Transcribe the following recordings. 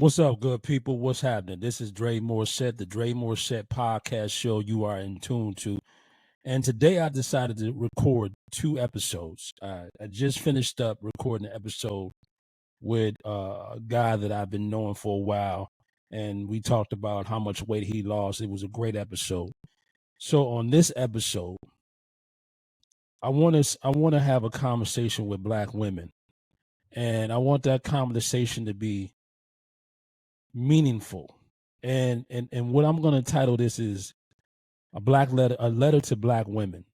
What's up, good people? What's happening? This is Dre Morset, the Dre Morset podcast show you are in tune to. And today I decided to record two episodes. I just finished up recording an episode with a guy that I've been knowing for a while. And we talked about how much weight he lost. It was a great episode. So on this episode, I want to have a conversation with black women. And I want that conversation to be meaningful. And what I'm going to title this is a letter to black women.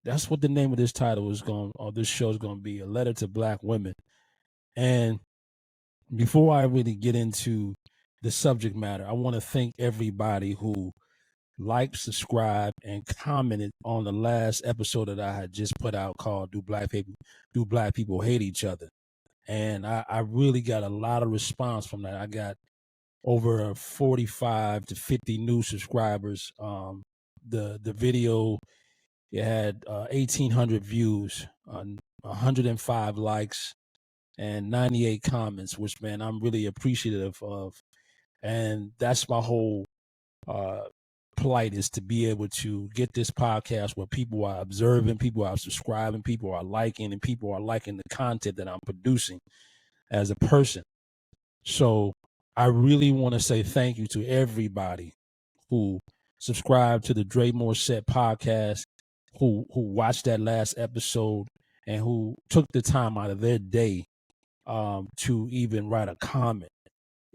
That's what the name of this title is going, or this show is going to be, a letter to black women. And before I really get into the subject matter, I want to thank everybody who liked, subscribed, and commented on the last episode that I had just put out called Do Black People Hate Each Other?" And I really got a lot of response from that. I got over 45 to 50 new subscribers. The video, it had 1,800 views, 105 likes, and 98 comments, which, man, I'm really appreciative of. And that's my whole uh, plight, is to be able to get this podcast where people are observing, people are subscribing, people are liking, and people are liking the content that I'm producing as a person. So I really want to say thank you to everybody who subscribed to the Dre Morset podcast, who watched that last episode, and who took the time out of their day to even write a comment.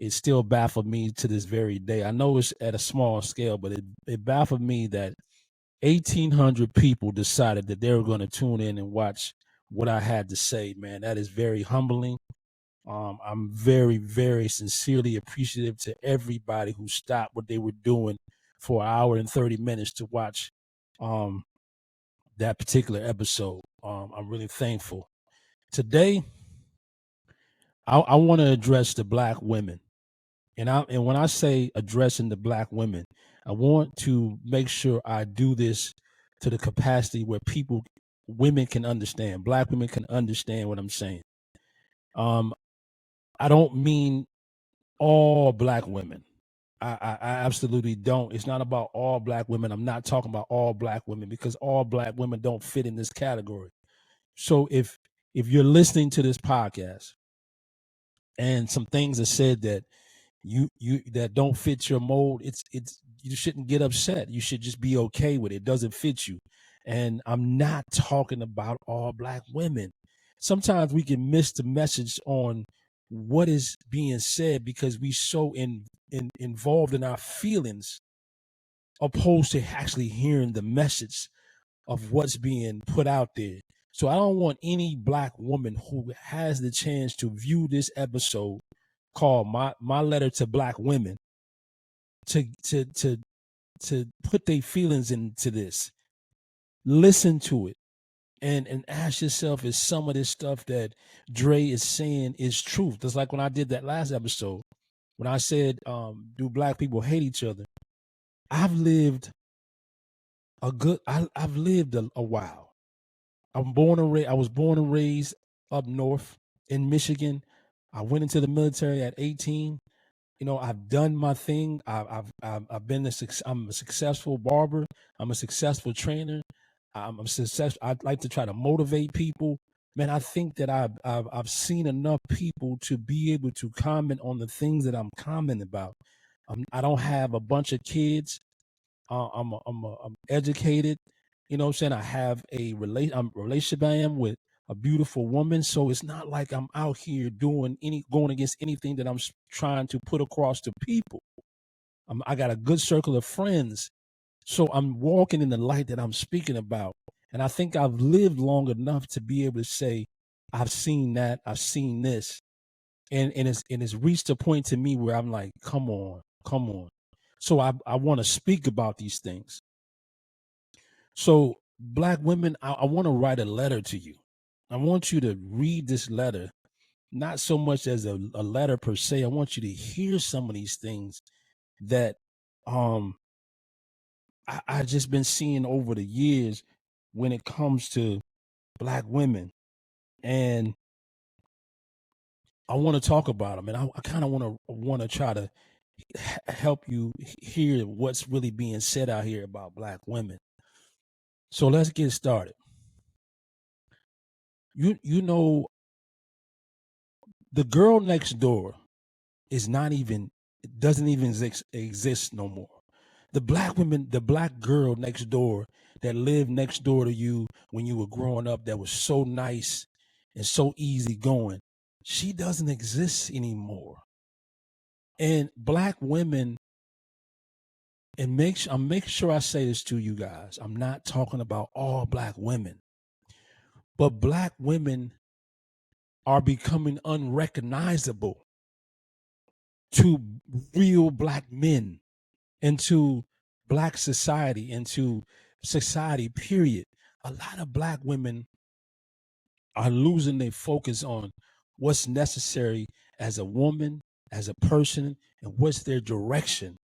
It still baffled me to this very day. I know it's at a small scale, but it baffled me that 1,800 people decided that they were going to tune in and watch what I had to say. Man, that is very humbling. I'm very, very sincerely appreciative to everybody who stopped what they were doing for an hour and 30 minutes to watch um, that particular episode. I'm really thankful. Today, I want to address the black women. And when I say addressing the black women, I want to make sure I do this to the capacity where women can understand, black women can understand what I'm saying. Um, I don't mean all black women. I absolutely don't. It's not about all black women. I'm not talking about all black women, because all black women don't fit in this category. So if you're listening to this podcast and some things are said that you that don't fit your mold, it's you shouldn't get upset. You should just be okay with it. It doesn't fit you. And I'm not talking about all black women. Sometimes we can miss the message on what is being said because we so involved in our feelings, opposed to actually hearing the message of what's being put out there. So I don't want any black woman who has the chance to view this episode called my letter to black women to to to to put their feelings into this. Listen to it and ask yourself, is some of this stuff that Dre is saying is truth? Just like when I did that last episode, when I said, do black people hate each other? I've lived I've lived a while. I was born and raised up north in Michigan. I went into the military at 18. I've done my thing. I've been I'm a successful barber. I'm a successful trainer. I'm successful. I'd like to try to motivate people. Man, I think that I've seen enough people to be able to comment on the things that I'm commenting about. I don't have a bunch of kids. I'm educated. You know what I'm saying? I have relationship I am with a beautiful woman. So it's not like I'm out here going against anything that I'm trying to put across to people. I got a good circle of friends. So I'm walking in the light that I'm speaking about. And I think I've lived long enough to be able to say, I've seen that, I've seen this. And it's reached a point to me where I'm like, come on, come on. So I want to speak about these things. So, black women, I want to write a letter to you. I want you to read this letter, not so much as a letter per se. I want you to hear some of these things that um I just been seeing over the years when it comes to black women. And I want to talk about them, and I kind of want to try to help you hear what's really being said out here about black women. So let's get started. You know, the girl next door is not even, doesn't even exist no more. The black women, the black girl next door that lived next door to you when you were growing up, that was so nice and so easy going, she doesn't exist anymore. And black women, and I'm making sure I say this to you guys, I'm not talking about all black women, but black women are becoming unrecognizable to real black men and to black society and to society, period. A lot of black women are losing their focus on what's necessary as a woman, as a person, and what's their direction.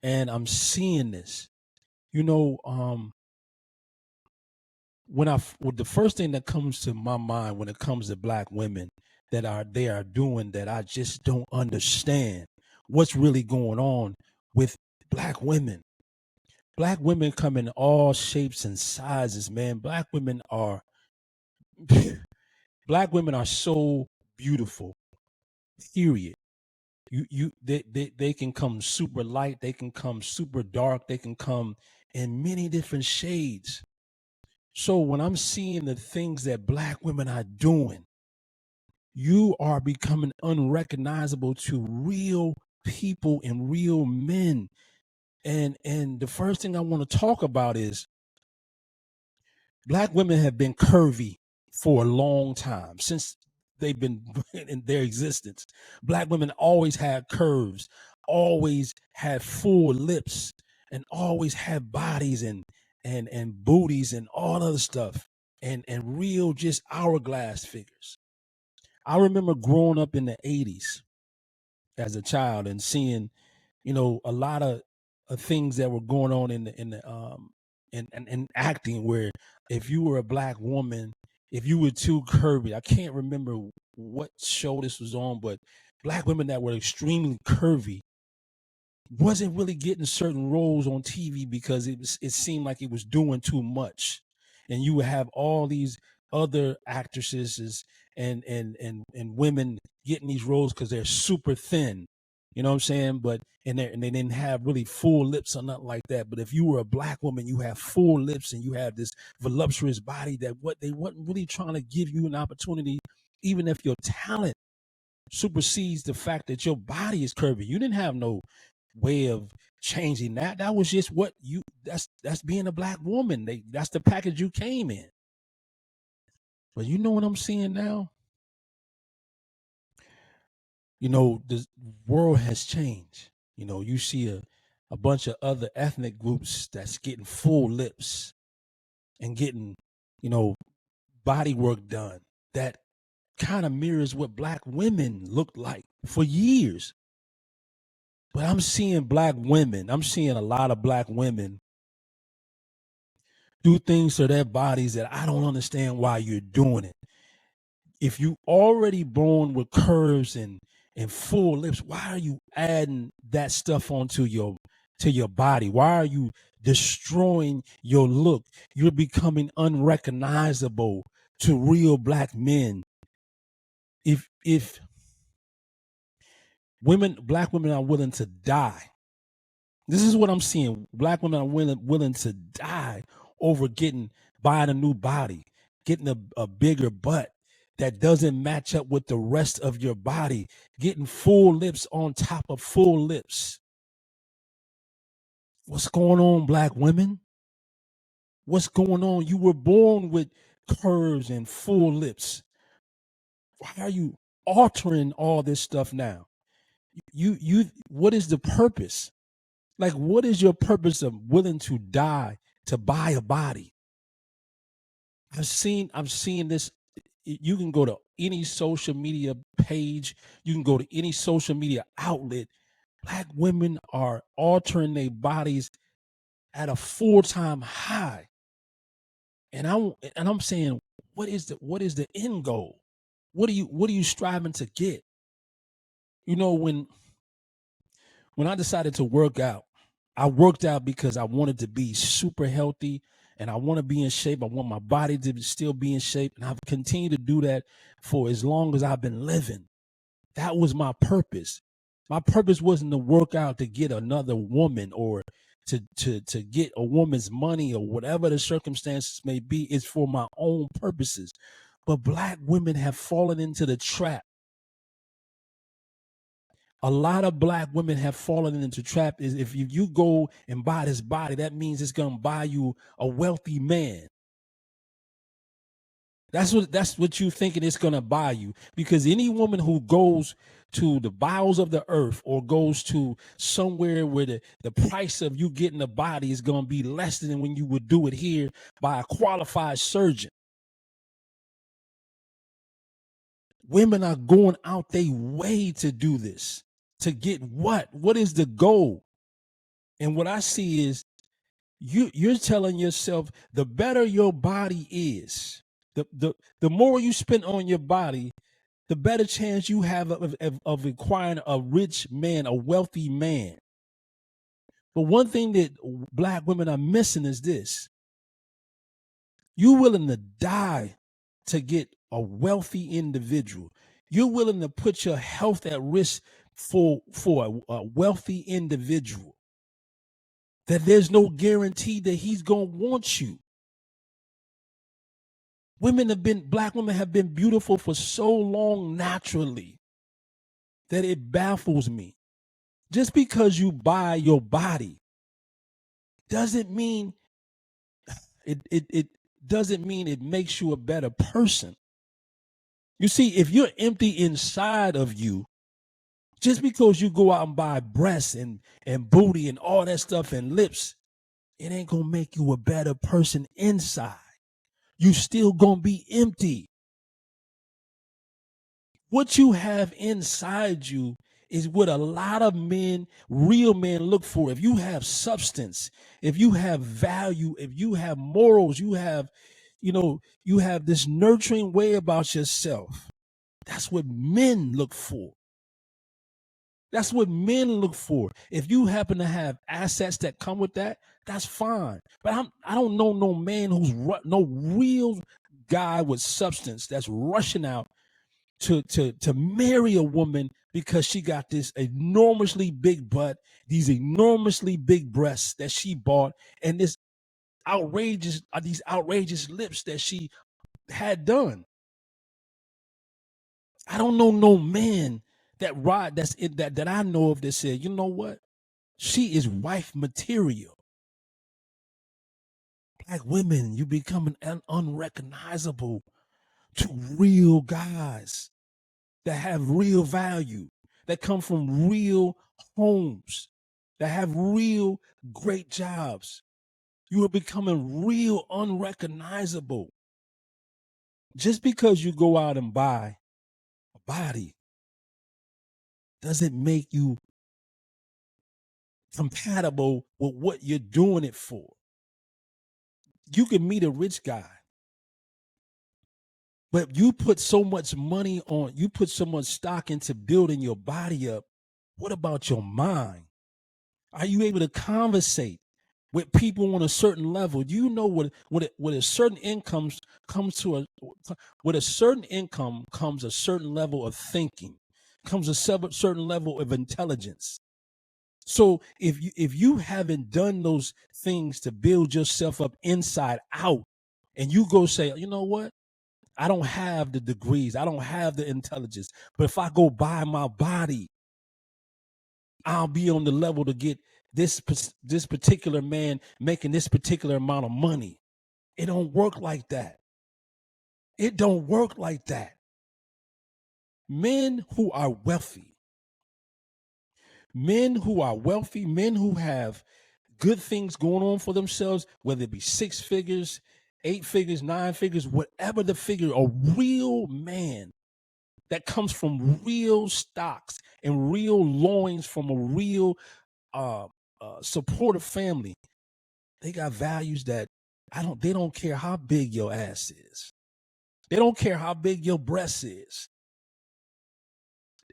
And I'm seeing this. You know, the first thing that comes to my mind when it comes to black women that they are doing that I just don't understand what's really going on with black women. Black women come in all shapes and sizes, man. Black women are so beautiful. Period. They can come super light, they can come super dark, they can come in many different shades. So when I'm seeing the things that black women are doing, you are becoming unrecognizable to real people and real men. And the first thing I want to talk about is black women have been curvy for a long time, since they've been in their existence. Black women always had curves, always had full lips, and always had bodies and booties and all other stuff, and real just hourglass figures. I remember growing up in the 80s as a child and seeing, a lot of things that were going on in acting, where if you were a black woman, if you were too curvy, I can't remember what show this was on, but black women that were extremely curvy wasn't really getting certain roles on TV because it seemed like it was doing too much. And you would have all these other actresses and women getting these roles because they're super thin. You know what I'm saying? But and they didn't have really full lips or nothing like that. But if you were a black woman, you have full lips and you have this voluptuous body that what they wasn't really trying to give you an opportunity, even if your talent supersedes the fact that your body is curvy. You didn't have no way of changing that. That was just what you that's being a black woman. That's the package you came in. But you know what I'm seeing now? The world has changed. You see a bunch of other ethnic groups that's getting full lips and getting, you know, body work done that kind of mirrors what black women looked like for years. But I'm seeing I'm seeing a lot of black women do things to their bodies that I don't understand why you're doing it. If you already born with curves and full lips, why are you adding that stuff onto your body? Why are you destroying your look? You're becoming unrecognizable to real black men. If black women are willing to die, this is what I'm seeing. Black women are willing to die over buying a new body, getting a bigger butt that doesn't match up with the rest of your body, getting full lips on top of full lips. What's going on, black women? What's going on? You were born with curves and full lips. Why are you altering all this stuff now? What is the purpose? Like, what is your purpose of willing to die to buy a body? I'm seeing this. You can go to any social media page, you can go to any social media outlet. Black women are altering their bodies at a full-time high. And I'm saying, what is the end goal? What are you striving to get? You know, when I decided to work out, I worked out because I wanted to be super healthy and I want to be in shape. I want my body to still be in shape. And I've continued to do that for as long as I've been living. That was my purpose. My purpose wasn't to work out to get another woman or to get a woman's money or whatever the circumstances may be. It's for my own purposes. But black women have fallen into the trap. A lot of black women have fallen into trap. Is if you go and buy this body, that means it's gonna buy you a wealthy man. That's what you thinking it's gonna buy you. Because any woman who goes to the bowels of the earth or goes to somewhere where the price of you getting a body is gonna be less than when you would do it here by a qualified surgeon. Women are going out their way to do this. To get what? What is the goal? And what I see is you're telling yourself the better your body is, the more you spend on your body, the better chance you have of acquiring a rich man, a wealthy man. But one thing that black women are missing is this: you're willing to die to get a wealthy individual. You're willing to put your health at risk for a wealthy individual. That there's no guarantee that he's gonna want you. Black women have been beautiful for so long naturally that it baffles me. Just because you buy your body doesn't mean it doesn't mean it makes you a better person. You see, if you're empty inside of you, just because you go out and buy breasts and booty and all that stuff and lips, it ain't gonna make you a better person inside. You still gonna be empty. What you have inside you is what a lot of men, real men, look for. If you have substance, if you have value, if you have morals, you have this nurturing way about yourself. That's what men look for. That's what men look for. If you happen to have assets that come with that, that's fine. But I don't know no man who's no real guy with substance that's rushing out to marry a woman because she got this enormously big butt, these enormously big breasts that she bought, and these outrageous lips that she had done. I don't know no man that I know of that said, you know what? She is wife material. Black women, you becoming unrecognizable to real guys that have real value, that come from real homes, that have real great jobs. You are becoming real unrecognizable. Just because you go out and buy a body doesn't make you compatible with what you're doing it for. You can meet a rich guy, but you put so much money on, you put so much stock into building your body up. What about your mind? Are you able to conversate with people on a certain level? Do you know what a certain income comes to with a certain income comes a certain level of thinking, comes a certain level of intelligence. So if you haven't done those things to build yourself up inside out, and you go say, you know what? I don't have the degrees, I don't have the intelligence, but if I go buy my body, I'll be on the level to get this particular man making this particular amount of money. It don't work like that. It don't work like that. Men who are wealthy, men who have good things going on for themselves, whether it be 6 figures, 8 figures, 9 figures, whatever the figure, a real man that comes from real stocks and real loins from a real supportive family. They got values that they don't care how big your ass is. They don't care how big your breast is.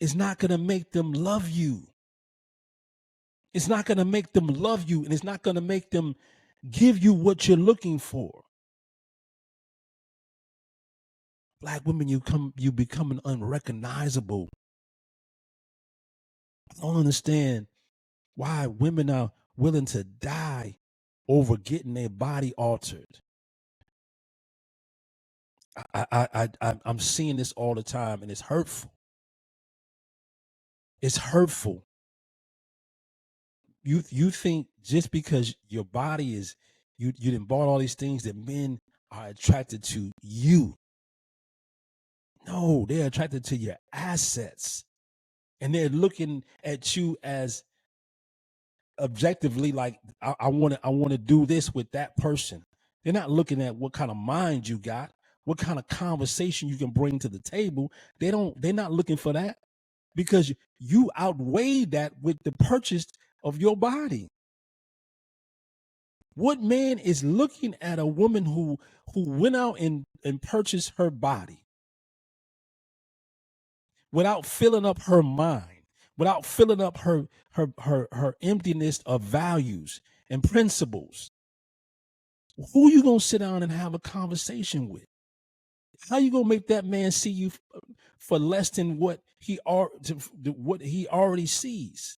It's not going to make them love you. It's not going to make them love you, and it's not going to make them give you what you're looking for. Black women, you becoming unrecognizable. I don't understand why women are willing to die over getting their body altered. I'm seeing this all the time, and it's hurtful. It's hurtful. You think just because your body is you done bought all these things that men are attracted to you. No, they're attracted to your assets, and they're looking at you as objectively like I want to do this with that person. They're not looking at what kind of mind you got, what kind of conversation you can bring to the table. They're not looking for that, because you outweigh that with the purchase of your body. What man is looking at a woman who went out and purchased her body without filling up her mind, without filling up her emptiness of values and principles? Who you gonna sit down and have a conversation with? How you gonna make that man see you for less than what he already sees?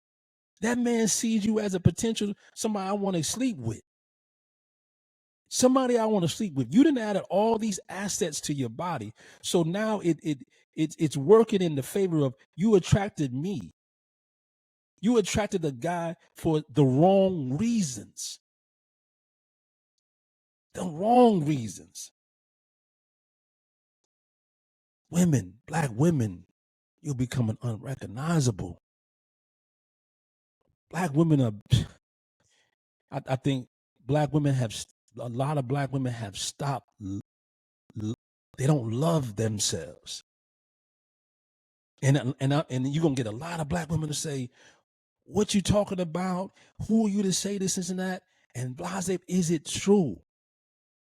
That man sees you as a potential somebody I want to sleep with. Somebody I want to sleep with. You done added all these assets to your body, so now it's working in the favor of you. Attracted me. You attracted a guy for the wrong reasons. The wrong reasons. Women, black women, you're becoming unrecognizable. Black women are. I think black women have a lot of black women have stopped. They don't love themselves. And you're gonna get a lot of black women to say, "What you talking about? Who are you to say this and that?" And blase, is it true?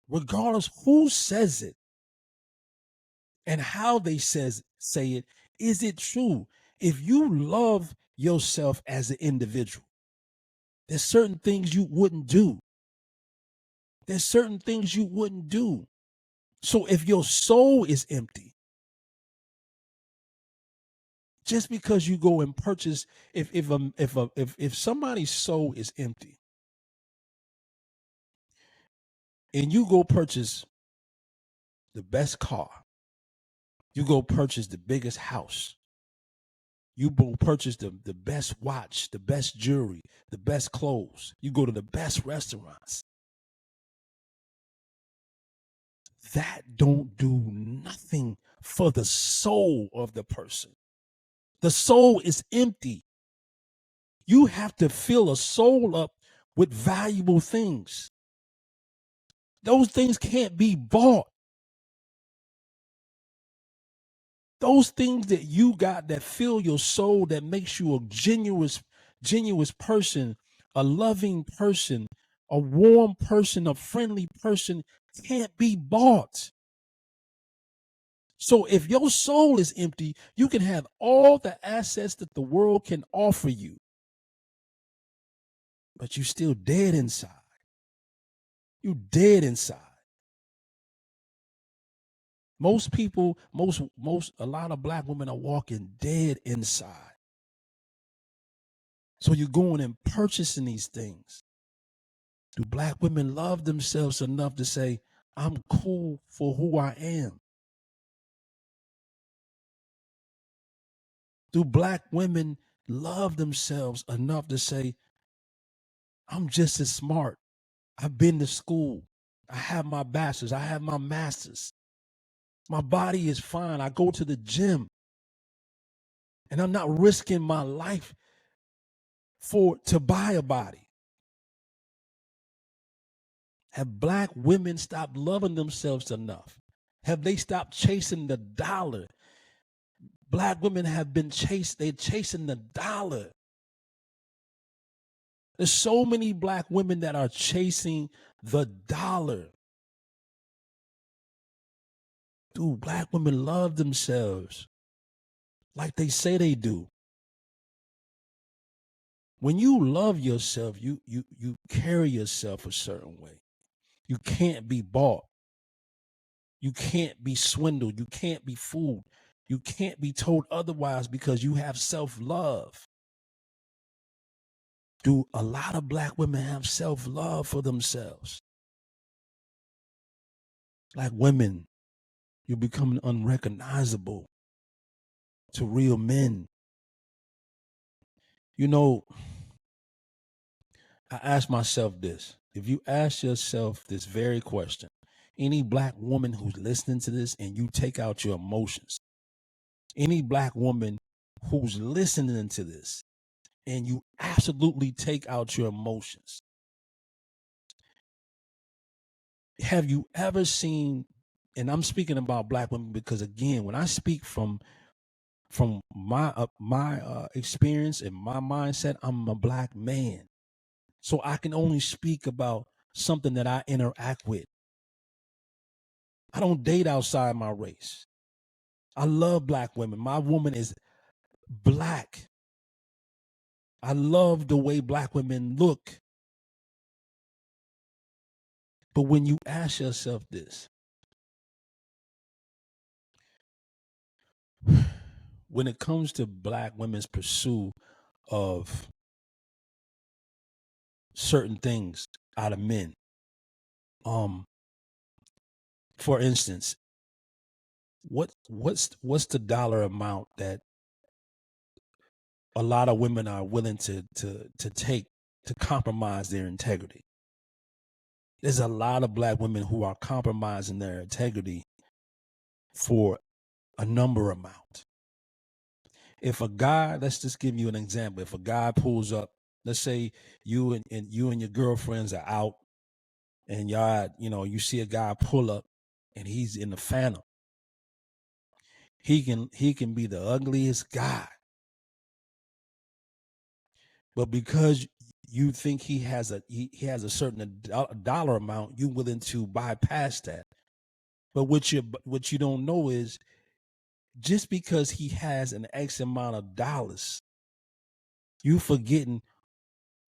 Regardless who says it and how they say it, is it true? If you love yourself as an individual, there's certain things you wouldn't do. There's certain things you wouldn't do. So if your soul is empty, just because you go and purchase, if somebody's soul is empty, and you go purchase the best car, you go purchase the biggest house, you go purchase the best watch, the best jewelry, the best clothes, you go to the best restaurants, that don't do nothing for the soul of the person. The soul is empty. You have to fill a soul up with valuable things. Those things can't be bought. Those things that you got that fill your soul, that makes you a genuine person, a loving person, a warm person, a friendly person, can't be bought. So if your soul is empty, you can have all the assets that the world can offer you, but you're still dead inside. You dead inside. Most people, a lot of black women are walking dead inside. So you're going and purchasing these things. Do black women love themselves enough to say, I'm cool for who I am? Do black women love themselves enough to say, I'm just as smart. I've been to school. I have my bachelor's. I have my master's. My body is fine. I go to the gym. And I'm not risking my life to buy a body. Have black women stopped loving themselves enough? Have they stopped chasing the dollar? Black women have been they're chasing the dollar. There's so many black women that are chasing the dollar. Dude, black women love themselves like they say they do. When you love yourself, you carry yourself a certain way. You can't be bought. You can't be swindled. You can't be fooled. You can't be told otherwise because you have self-love. Do a lot of black women have self-love for themselves? Like women, you're becoming unrecognizable to real men. You know, I ask myself this. If you ask yourself this very question, any black woman who's listening to this and you take out your emotions, any black woman who's listening to this and you absolutely take out your emotions, have you ever seen, and I'm speaking about black women because again, when I speak from my experience and my mindset, I'm a black man. So I can only speak about something that I interact with. I don't date outside my race. I love black women. My woman is black. I love the way black women look. But when you ask yourself this, when it comes to black women's pursuit of certain things out of men, for instance, what's the dollar amount that a lot of women are willing to take to compromise their integrity? There's a lot of black women who are compromising their integrity for a number amount. If a guy, let's just give you an example. If a guy pulls up, let's say you and your girlfriends are out and y'all, you see a guy pull up and he's in the Phantom. He can be the ugliest guy. But because you think he has a certain dollar amount, you're willing to bypass that. But what you don't know is just because he has an X amount of dollars, you forgetting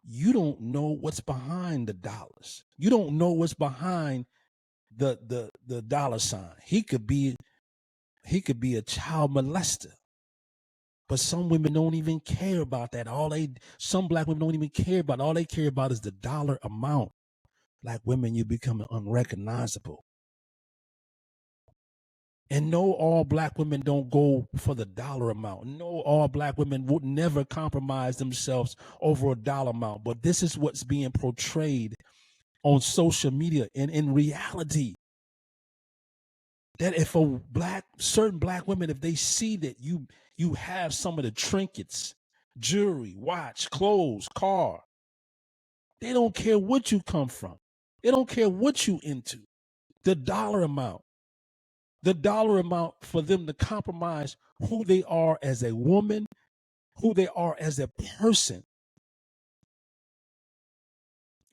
you don't know what's behind the dollars. You don't know what's behind the dollar sign. He could be a child molester. But some women don't even care about that. Some black women don't even care about it. All they care about is the dollar amount. Black women, you're becoming unrecognizable. And no, all black women don't go for the dollar amount. No, all black women would never compromise themselves over a dollar amount. But this is what's being portrayed on social media. And in reality, that if certain black women, if they see that you have some of the trinkets, jewelry, watch, clothes, car, they don't care what you come from. They don't care what you into. The dollar amount for them to compromise who they are as a woman, who they are as a person.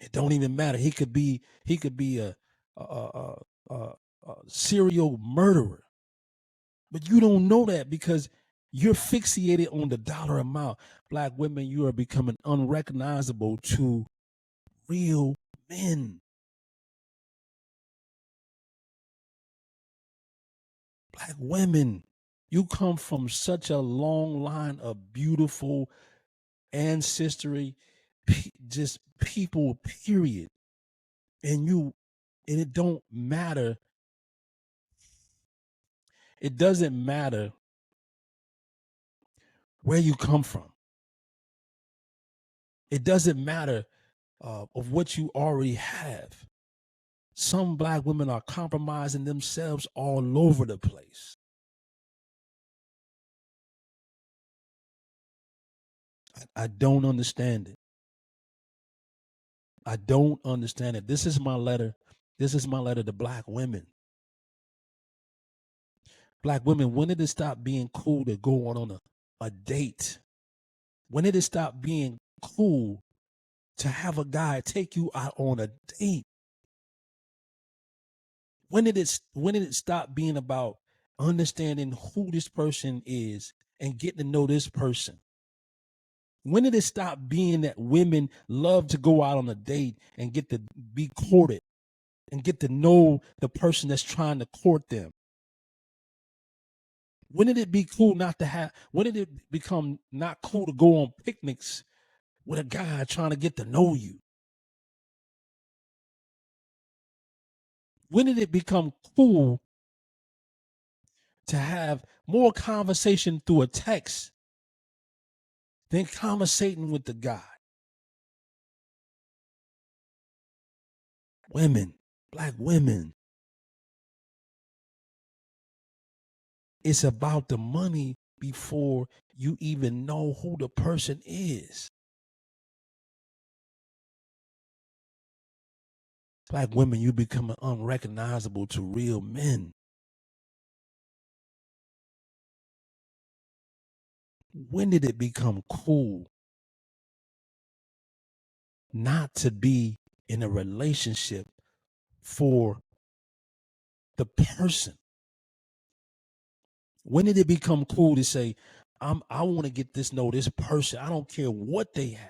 It don't even matter. He could be a serial murderer, but you don't know that because you're fixated on the dollar amount. Black women, you are becoming unrecognizable to real men. Black women, you come from such a long line of beautiful ancestry, just people, period. And it don't matter. It doesn't matter where you come from. It doesn't matter of what you already have. Some black women are compromising themselves all over the place. I don't understand it. I don't understand it. This is my letter. This is my letter to black women. Black women, when did it stop being cool to go on a date? When did it stop being cool to have a guy take you out on a date? When did it stop being about understanding who this person is and getting to know this person? When did it stop being that women love to go out on a date and get to be courted and get to know the person that's trying to court them? When did it be cool not to have, when did it become not cool to go on picnics with a guy trying to get to know you? When did it become cool to have more conversation through a text than conversating with the guy? Women, Black women. It's about the money before you even know who the person is. Black women, you become unrecognizable to real men. When did it become cool not to be in a relationship for the person? When did it become cool to say, I want to get this know this person. I don't care what they had.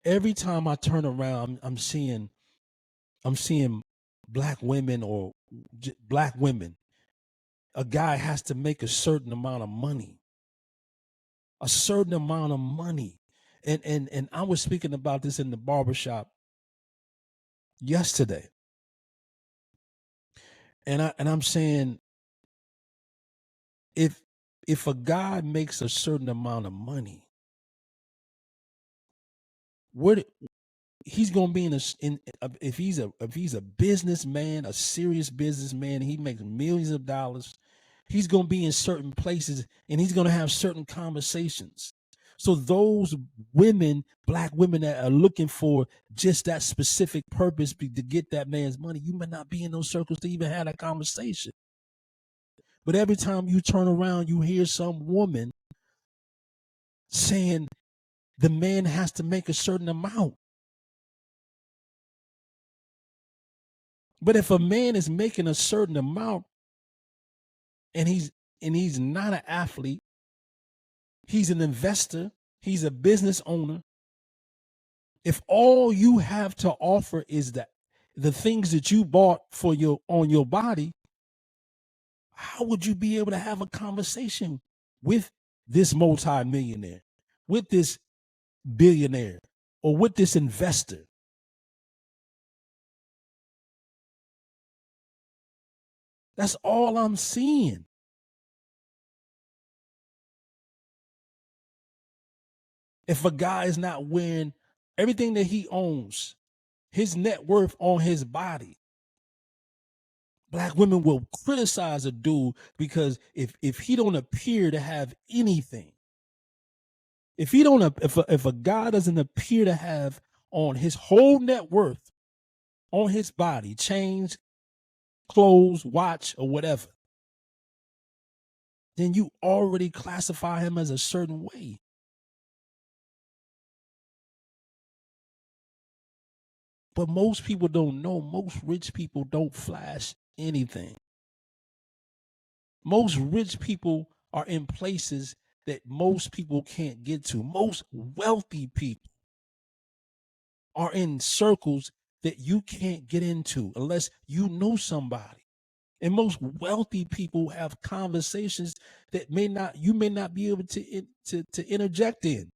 Every time I turn around, I'm seeing Black women or Black women. A guy has to make a certain amount of money. A certain amount of money. And I was speaking about this in the barbershop yesterday. And I'm saying, if a guy makes a certain amount of money, he's gonna be if he's a businessman, a serious businessman, he makes millions of dollars, he's gonna be in certain places and he's gonna have certain conversations. So those women, Black women that are looking for just that specific purpose to get that man's money, you may not be in those circles to even have that conversation. But every time you turn around, you hear some woman saying the man has to make a certain amount. But if a man is making a certain amount and he's not an athlete, he's an investor, he's a business owner, if all you have to offer is that the things that you bought for on your body, how would you be able to have a conversation with this multimillionaire, with this billionaire, or with this investor? That's all I'm seeing. If a guy is not wearing everything that he owns, his net worth on his body, Black women will criticize a dude because if he don't appear to have anything, if a guy doesn't appear to have on his whole net worth on his body, chains, clothes, watch, or whatever, then you already classify him as a certain way. But most people don't know. Most rich people don't flash anything. Most rich people are in places that most people can't get to. Most wealthy people are in circles that you can't get into unless you know somebody. And most wealthy people have conversations that you may not be able to interject in.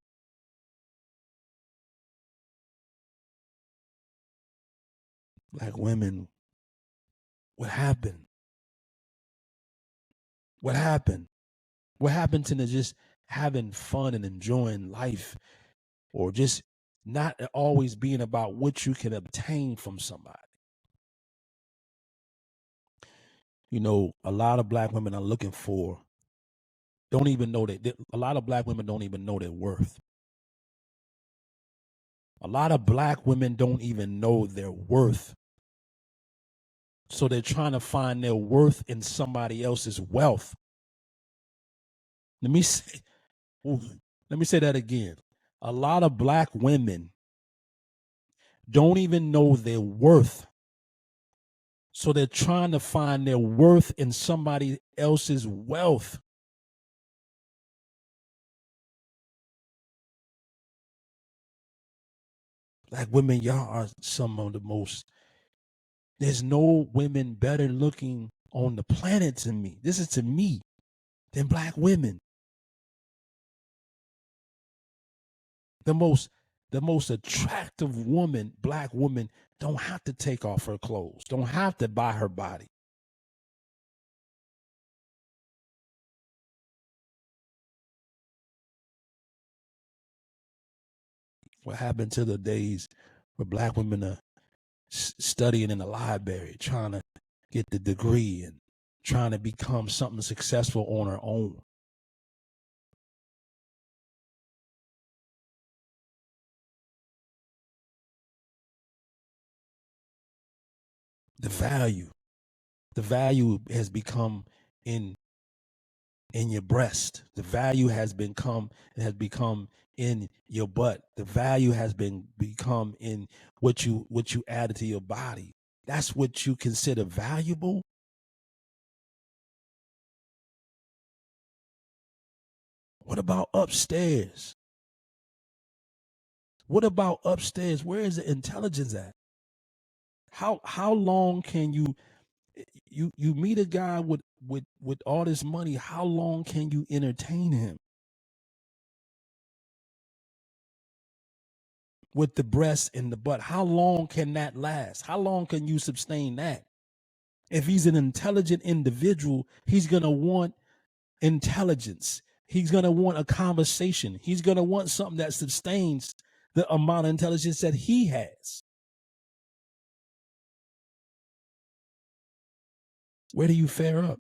Black women, what happened? What happened? What happened to just having fun and enjoying life, or just not always being about what you can obtain from somebody? You know, a lot of Black women are looking for, don't even know that, a lot of Black women don't even know their worth. A lot of Black women don't even know their worth. So they're trying to find their worth in somebody else's wealth. Let me say that again. A lot of Black women don't even know their worth. So they're trying to find their worth in somebody else's wealth. Black women, y'all are some of the most, there's no women better looking on the planet to me. This is to me than black women. The most attractive woman, black woman, don't have to take off her clothes, don't have to buy her body. What happened to the days where black women are studying in the library, trying to get the degree and trying to become something successful on her own? The value has become in your breast. The value has become in your butt. The value has become in what you added to your body. That's what you consider valuable. What about upstairs? What about upstairs? Where is the intelligence at? How long can you meet a guy with all this money? How long can you entertain him with the breast and the butt? How long can that last? How long can you sustain that? If he's an intelligent individual, he's going to want intelligence. He's going to want a conversation. He's going to want something that sustains the amount of intelligence that he has. Where do you fare up?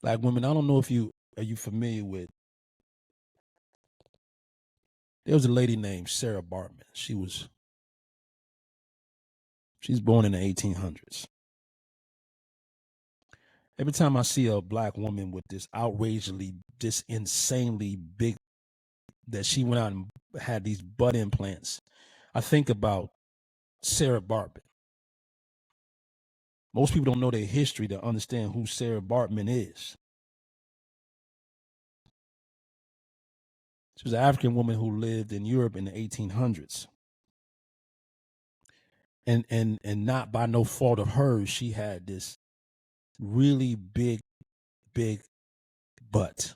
Like women, I don't know if are you familiar with, there was a lady named Sarah Bartman. She's born in the 1800s. Every time I see a black woman with this insanely big, that she went out and had these butt implants, I think about Sarah Bartman. Most people don't know their history to understand who Sarah Bartman is. She was an African woman who lived in Europe in the 1800s. And not by no fault of hers, she had this really big butt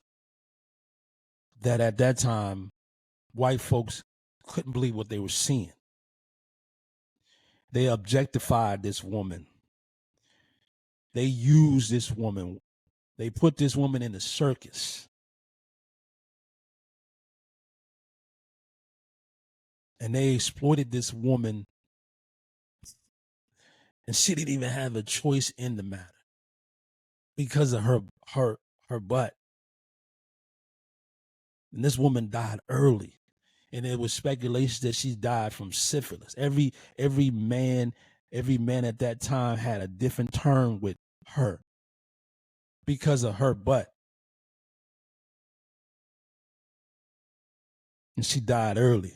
that at that time white folks couldn't believe what they were seeing. They objectified this woman. They used this woman. They put this woman in the circus. And they exploited this woman, and she didn't even have a choice in the matter because of her butt. And this woman died early, and there was speculation that she died from syphilis. Every man at that time had a different term with her because of her butt. And she died early.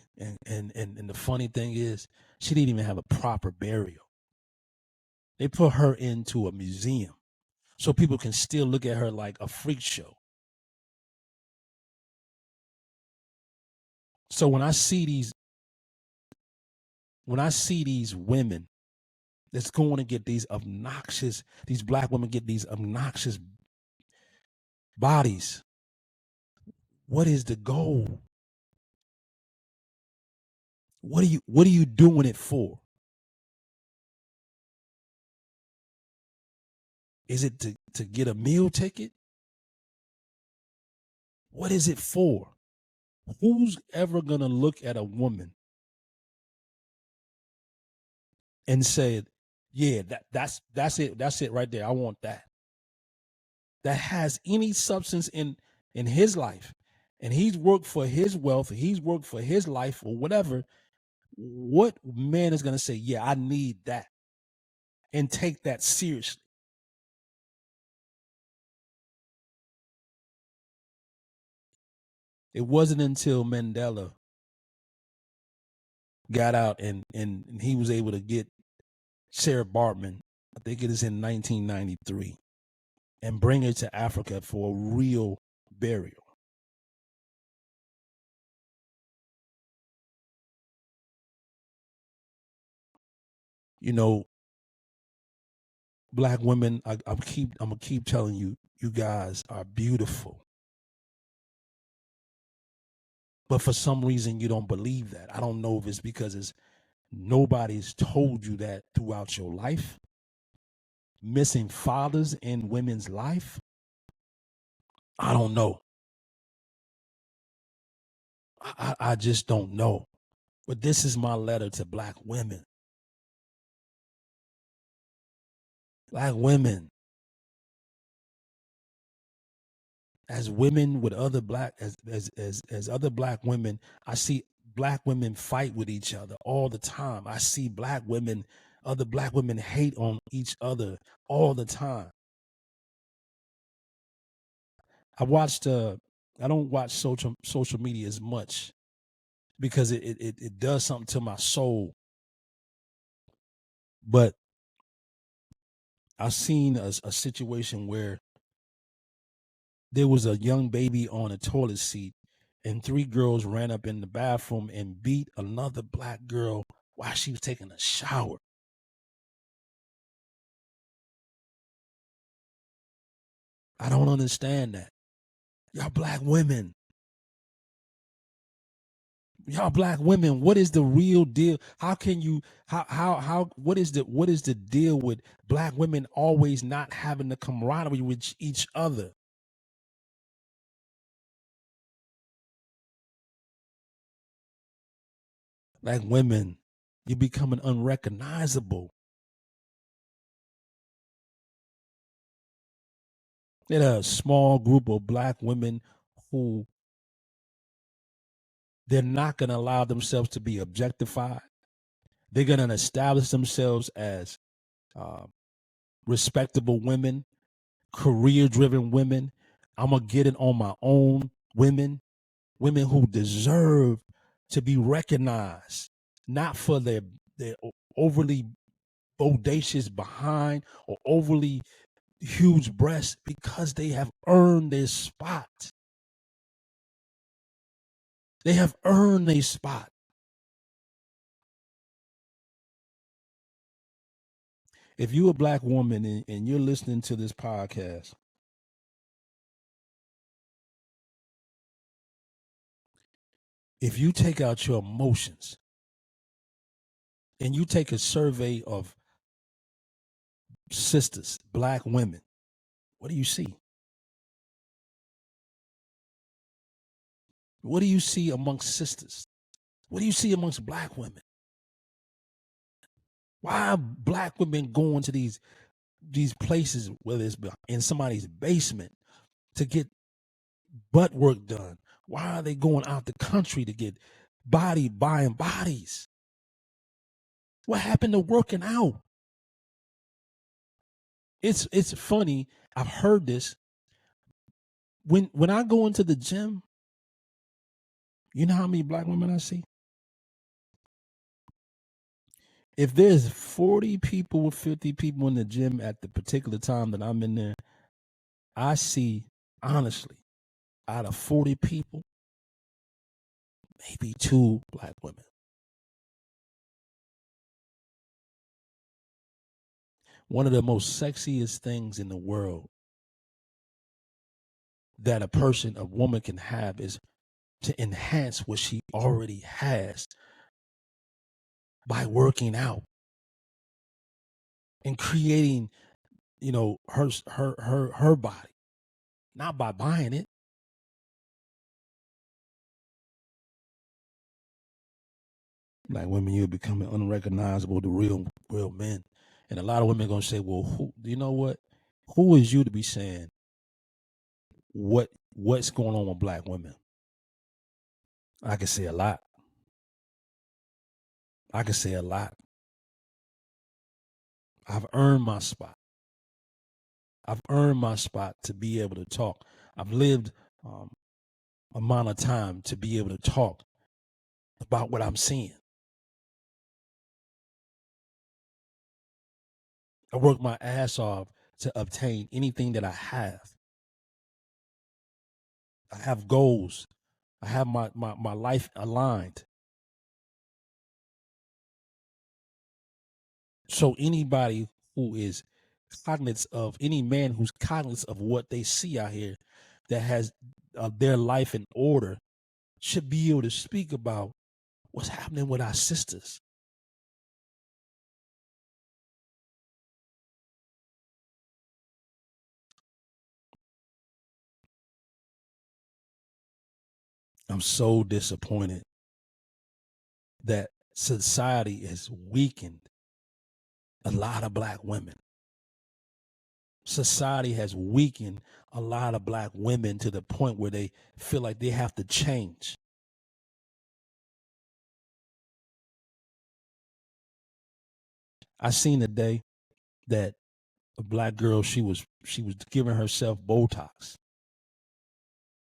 And the funny thing is, she didn't even have a proper burial. They put her into a museum so people can still look at her like a freak show. So when I see these women that's going to get these black women get these obnoxious bodies, what is the goal? What are you doing it for? Is it to get a meal ticket? What is it for? Who's ever gonna look at a woman and say, yeah, that's it right there. I want that. That has any substance in his life. And he's worked for his wealth, he's worked for his life or whatever. What man is gonna say, yeah, I need that and take that seriously? It wasn't until Mandela got out and he was able to get Sarah Bartman, I think it is in 1993, and bring her to Africa for a real burial. You know, black women, I'm gonna keep telling you, you guys are beautiful. But for some reason you don't believe that. I don't know if it's because nobody's told you that throughout your life. Missing fathers in women's life. I don't know. I just don't know. But this is my letter to black women. Black women, as women with other black as other black women, I see black women fight with each other all the time. I see other black women hate on each other all the time. I don't watch social media as much because it does something to my soul. But I've seen a situation where there was a young baby on a toilet seat and 3 girls ran up in the bathroom and beat another black girl while she was taking a shower. I don't understand that. Y'all black women, what is the real deal? How can you what is the deal with black women always not having the camaraderie with each other? Black women, you're becoming unrecognizable. There's a small group of black women who they're not going to allow themselves to be objectified. They're going to establish themselves as respectable women, career-driven women. I'm going to get it on my own women who deserve to be recognized, not for their overly bodacious behind or overly huge breasts, because they have earned their spot. They have earned their spot. If you're a black woman and you're listening to this podcast, if you take out your emotions and you take a survey of sisters, black women, what do you see? What do you see amongst sisters? What do you see amongst black women? Why are black women going to these places, whether it's in somebody's basement, to get butt work done? Why are they going out the country to get buying bodies? What happened to working out? It's funny. I've heard this. When I go into the gym, you know how many black women I see? If there's 40 people or 50 people in the gym at the particular time that I'm in there, I see, honestly, out of 40 people, maybe 2 black women. One of the most sexiest things in the world that a woman can have is to enhance what she already has by working out and creating, her body, not by buying it. Like women, you're becoming unrecognizable to real men. And a lot of women are gonna say, well, you know what? Who is you to be saying what's going on with black women? I can say a lot. I've earned my spot. I've earned my spot to be able to talk. I've lived amount of time to be able to talk about what I'm seeing. I work my ass off to obtain anything that I have. I have goals. I have my life aligned. So anybody who is cognizant of, any man who's cognizant of what they see out here that has their life in order should be able to speak about what's happening with our sisters. I'm so disappointed that society has weakened a lot of black women. Society has weakened a lot of black women to the point where they feel like they have to change. I seen the day that a black girl, she was giving herself Botox.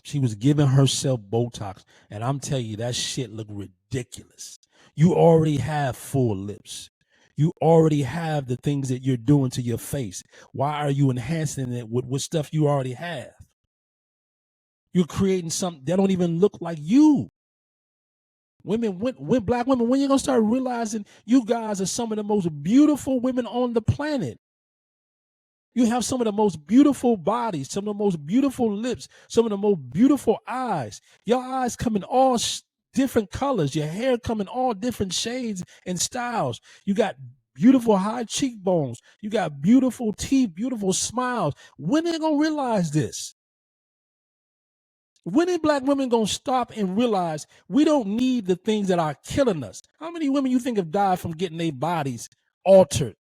She was giving herself Botox, and I'm telling you, that shit looked ridiculous. You already have full lips. You already have the things that you're doing to your face. Why are you enhancing it with stuff you already have? You're creating something that don't even look like you. Women, when black women, when you gonna start realizing you guys are some of the most beautiful women on the planet? You have some of the most beautiful bodies, some of the most beautiful lips, some of the most beautiful eyes. Your eyes come in all different colors. Your hair come in all different shades and styles. You got beautiful high cheekbones. You got beautiful teeth, beautiful smiles. When are they gonna realize this? When are black women gonna stop and realize we don't need the things that are killing us? How many women you think have died from getting their bodies altered?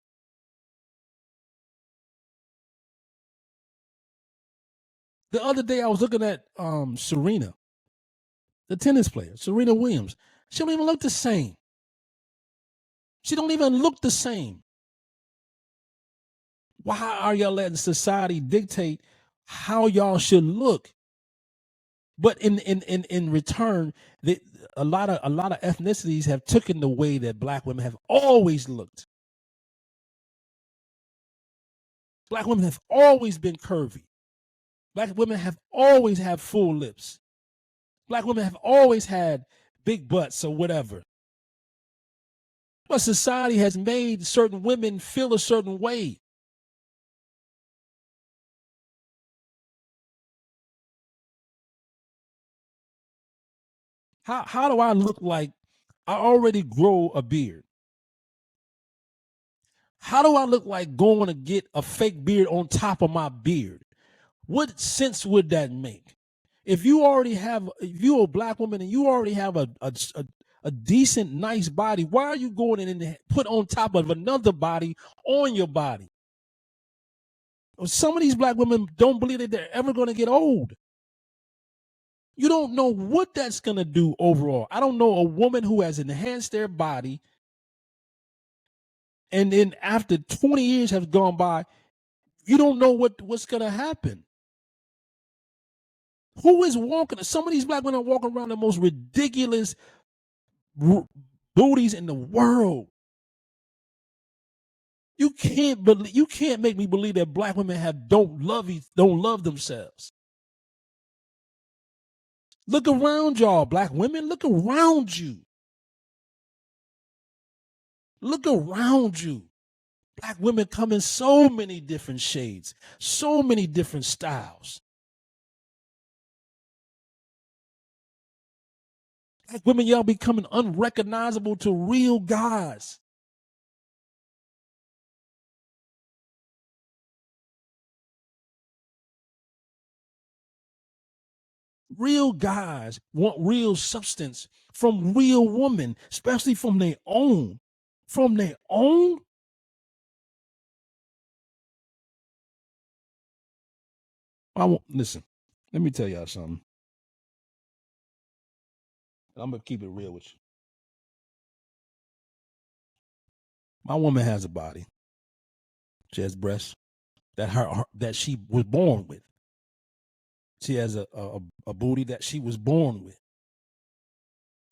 The other day I was looking at Serena, the tennis player, Serena Williams. She don't even look the same. She don't even look the same. Why are y'all letting society dictate how y'all should look? But in return, a lot of ethnicities have taken the way that black women have always looked. Black women have always been curvy. Black women have always had full lips. Black women have always had big butts or whatever. But society has made certain women feel a certain way. How do I look like I already grow a beard? How do I look like going to get a fake beard on top of my beard? What sense would that make? If you're a black woman and you already have a decent, nice body, why are you going in and put on top of another body on your body? Some of these black women don't believe that they're ever going to get old. You don't know what that's going to do overall. I don't know a woman who has enhanced their body and then after 20 years have gone by, you don't know what's going to happen. Who is walking? Some of these black women are walking around the most ridiculous booties in the world. You can't make me believe that black women don't love themselves. Look around y'all, black women. Look around you. Look around you. Black women come in so many different shades, so many different styles. Black women, y'all becoming unrecognizable to real guys. Real guys want real substance from real women, especially from their own. From their own? Listen, let me tell y'all something. I'm going to keep it real with you. My woman has a body. She has breasts that she was born with. She has a booty that she was born with.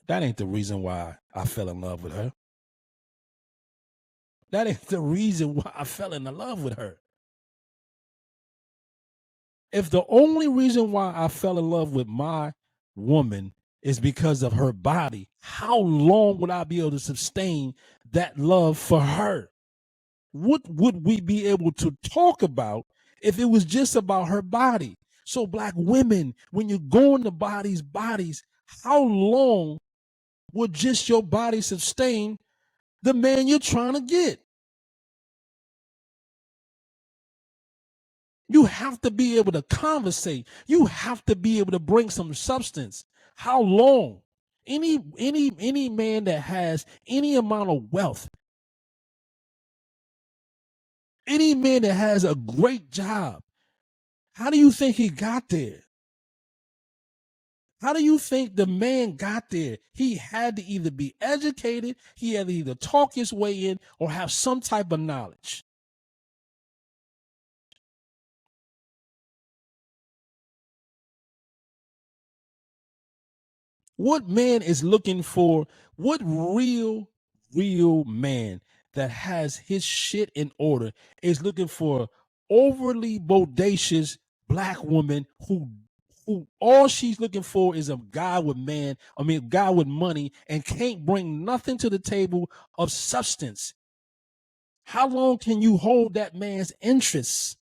That ain't the reason why I fell in love with her. That ain't the reason why I fell in love with her. If the only reason why I fell in love with my woman is because of her body, how long would I be able to sustain that love for her? What would we be able to talk about if it was just about her body? So, black women, when you go into bodies, how long would just your body sustain the man you're trying to get? You have to be able to conversate. You have to be able to bring some substance. How long? Any man that has any amount of wealth, any man that has a great job, how do you think he got there? How do you think the man got there? He had to either be educated, he had to either talk his way in, or have some type of knowledge. What man is looking for, what real man that has his shit in order is looking for overly bodacious black woman who all she's looking for is a guy with a guy with money and can't bring nothing to the table of substance? How long can you hold that man's interests?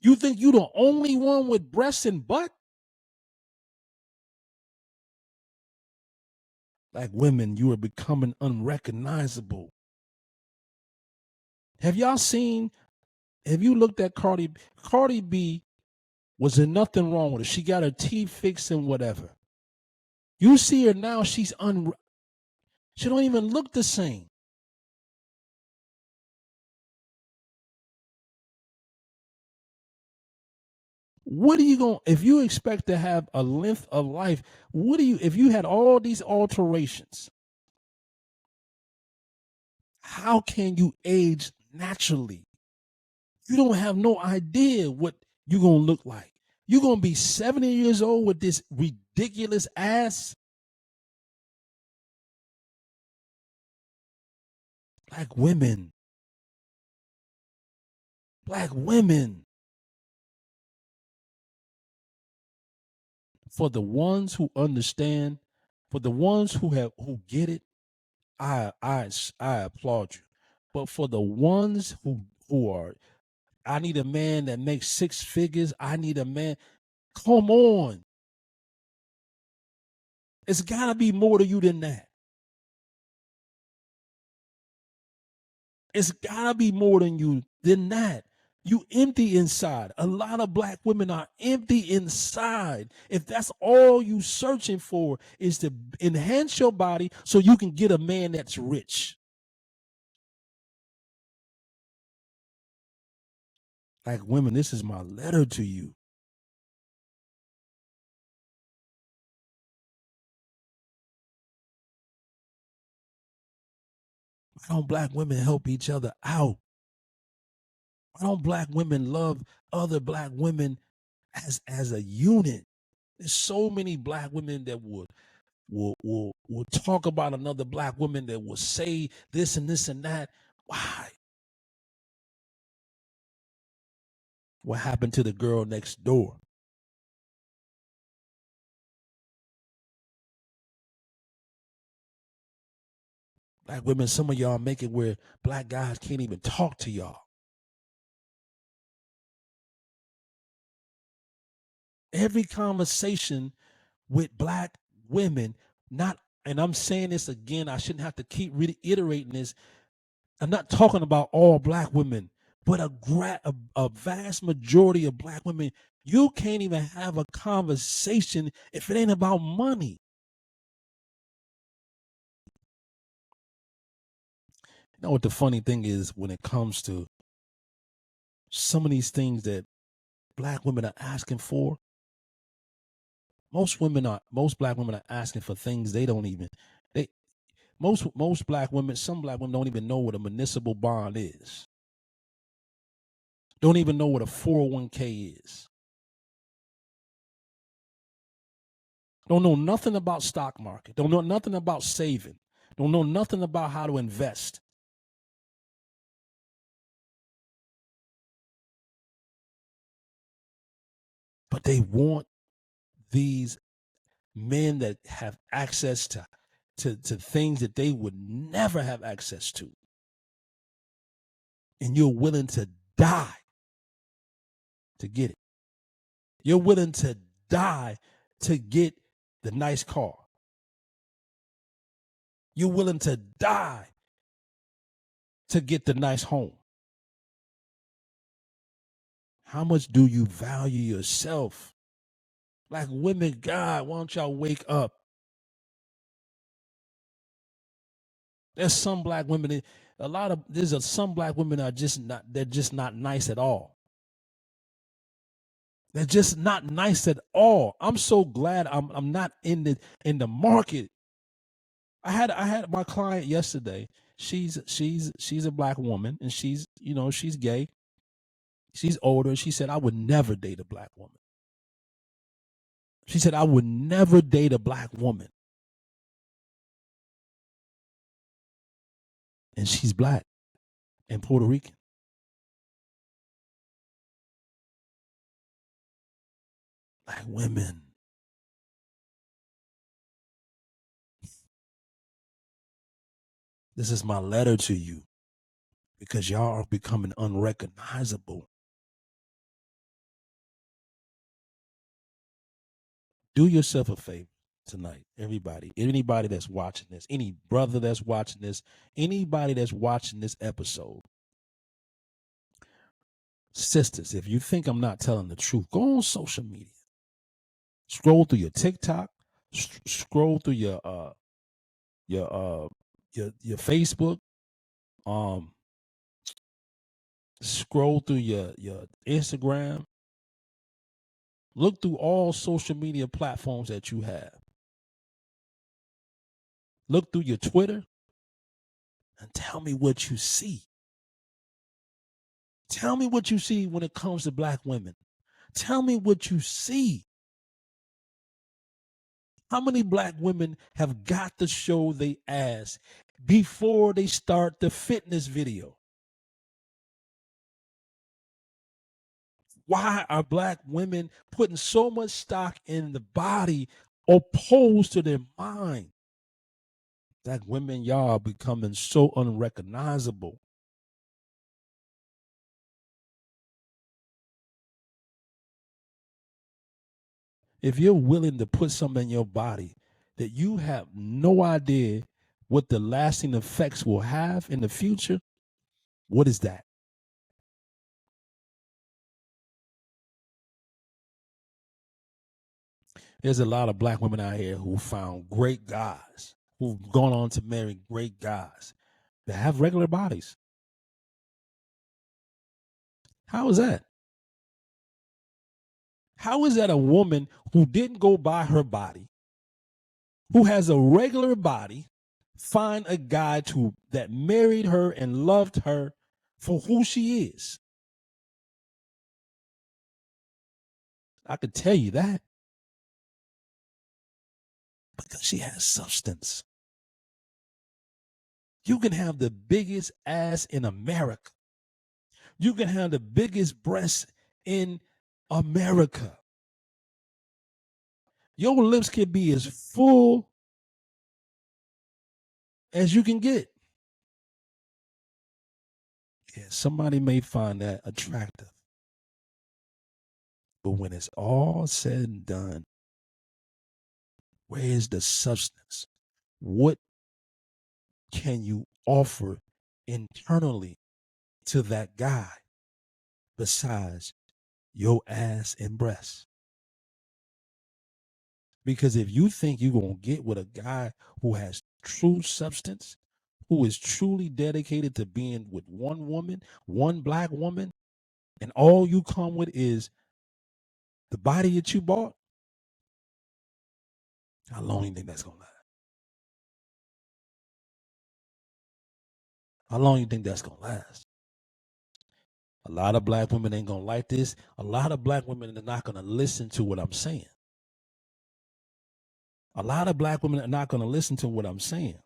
You think you the only one with breasts and butt? Like women, you are becoming unrecognizable. Have y'all seen, have you looked at Cardi? Cardi B, was there nothing wrong with her? She got her teeth fixed and whatever. You see her now, she don't even look the same. What are you going, if you expect to have a length of life, if you had all these alterations, how can you age naturally? You don't have no idea what you're going to look like. You're going to be 70 years old with this ridiculous ass. Black women. Black women. For the ones who understand, for the ones who get it, I applaud you. But for the ones who are, I need a man that makes six figures. I need a man. Come on. It's gotta be more to you than that. It's gotta be more than that. You empty inside. A lot of black women are empty inside. If that's all you searching for is to enhance your body so you can get a man that's rich. Like women, this is my letter to you. Why don't black women help each other out? Why don't black women love other black women as a unit? There's so many black women that will talk about another black woman, that will say this and this and that. Why? What happened to the girl next door? Black women, some of y'all make it where black guys can't even talk to y'all. Every conversation with black women, not, and I'm saying this again, I shouldn't have to keep reiterating this. I'm not talking about all black women, but a vast majority of black women, you can't even have a conversation if it ain't about money. You know what the funny thing is when it comes to some of these things that black women are asking for? Most black women are asking for things they don't even, they most black women, some black women don't even know what a municipal bond is. Don't even know what a 401k is. Don't know nothing about stock market. Don't know nothing about saving. Don't know nothing about how to invest. But they want these men that have access to things that they would never have access to. And you're willing to die to get it. You're willing to die to get the nice car. You're willing to die to get the nice home. How much do you value yourself? Like women, God, why don't y'all wake up? There's some black women, some black women are they're just not nice at all. They're just not nice at all. I'm so glad I'm not in the market. I had my client yesterday. She's a black woman, and she's gay. She's older. She said, I would never date a black woman. She said, I would never date a black woman. And she's black and Puerto Rican. Black women. This is my letter to you, because y'all are becoming unrecognizable. Do yourself a favor tonight, everybody. Anybody that's watching this, any brother that's watching this, anybody that's watching this episode. Sisters, if you think I'm not telling the truth, go on social media. Scroll through your TikTok, scroll through your Facebook, scroll through your Instagram. Look through all social media platforms that you have. Look through your Twitter and tell me what you see. Tell me what you see when it comes to black women. Tell me what you see. How many black women have got to show their ass before they start the fitness video? Why are black women putting so much stock in the body opposed to their mind? Black women, y'all are becoming so unrecognizable. If you're willing to put something in your body that you have no idea what the lasting effects will have in the future, what is that? There's a lot of black women out here who found great guys, who've gone on to marry great guys that have regular bodies. How is that? How is that a woman who didn't go by her body, who has a regular body, find a guy that married her and loved her for who she is? I could tell you that. Because she has substance. You can have the biggest ass in America. You can have the biggest breasts in America. Your lips can be as full as you can get. Yeah, somebody may find that attractive. But when it's all said and done, where is the substance? What can you offer internally to that guy besides your ass and breasts? Because if you think you're going to get with a guy who has true substance, who is truly dedicated to being with one woman, one black woman, and all you come with is the body that you bought, how long do you think that's going to last? How long do you think that's going to last? A lot of black women ain't going to like this. A lot of black women are not going to listen to what I'm saying. A lot of black women are not going to listen to what I'm saying.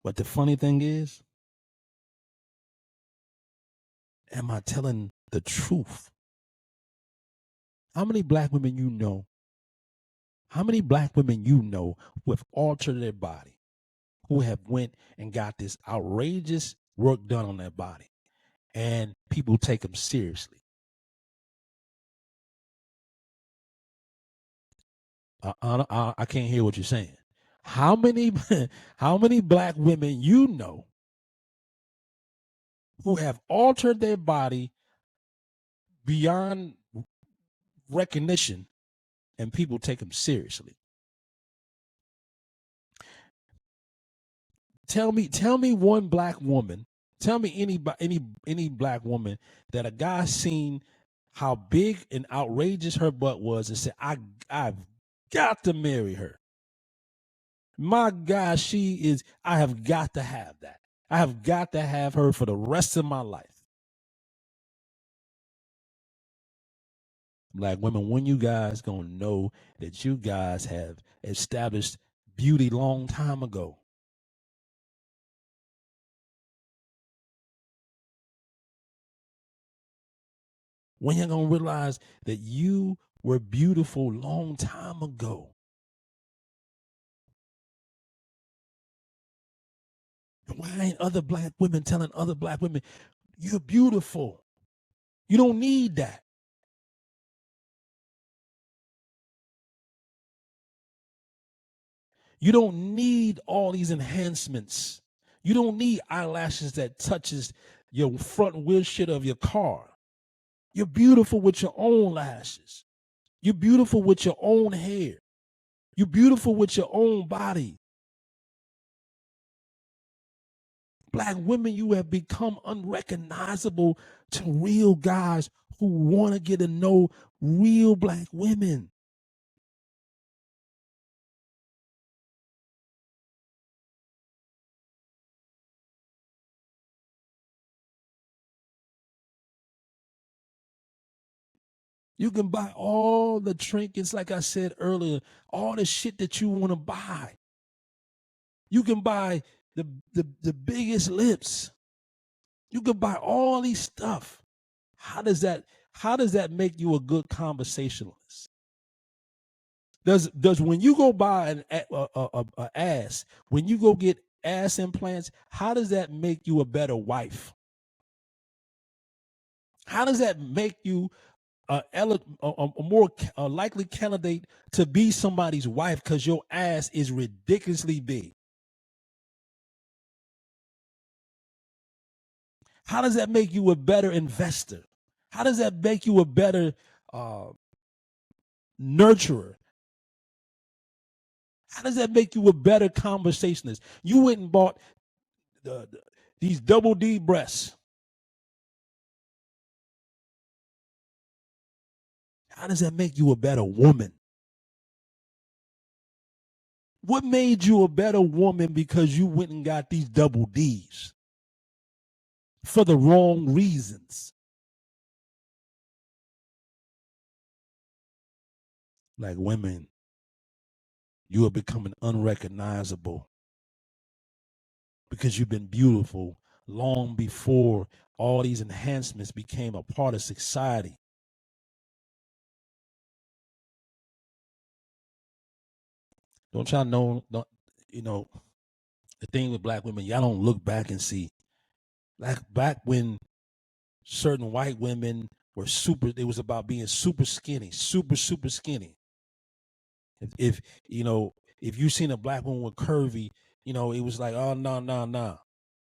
But the funny thing is, am I telling the truth? How many black women you know? How many black women you know who have altered their body, who have went and got this outrageous work done on their body, and people take them seriously? I can't hear what you're saying. How many how many black women you know who have altered their body beyond recognition and people take them seriously? Tell me one black woman. Tell me any black woman that a guy seen how big and outrageous her butt was and said, I've got to marry her. My God, I have got to have that. I have got to have her for the rest of my life. Black women, when you guys gonna know that you guys have established beauty long time ago? When you gonna realize that you were beautiful long time ago? Why ain't other black women telling other black women, you're beautiful? You don't need that. You don't need all these enhancements. You don't need eyelashes that touches your front windshield of your car. You're beautiful with your own lashes. You're beautiful with your own hair. You're beautiful with your own body. Black women, you have become unrecognizable to real guys who want to get to know real black women. You can buy all the trinkets, like I said earlier, all the shit that you want to buy. You can buy the biggest lips. You can buy all these stuff. How does that make you a good conversationalist? Does when you go buy a ass, when you go get ass implants, how does that make you a better wife? How does that make you a more likely candidate to be somebody's wife because your ass is ridiculously big? How does that make you a better investor? How does that make you a better nurturer? How does that make you a better conversationalist? You went and bought these double D breasts. How does that make you a better woman? What made you a better woman because you went and got these double D's? For the wrong reasons. Like women, you are becoming unrecognizable because you've been beautiful long before all these enhancements became a part of society. Don't y'all know, the thing with black women, y'all don't look back and see. Like back when certain white women were it was about being super skinny, super skinny. If if you seen a black woman with curvy, it was like, oh, no.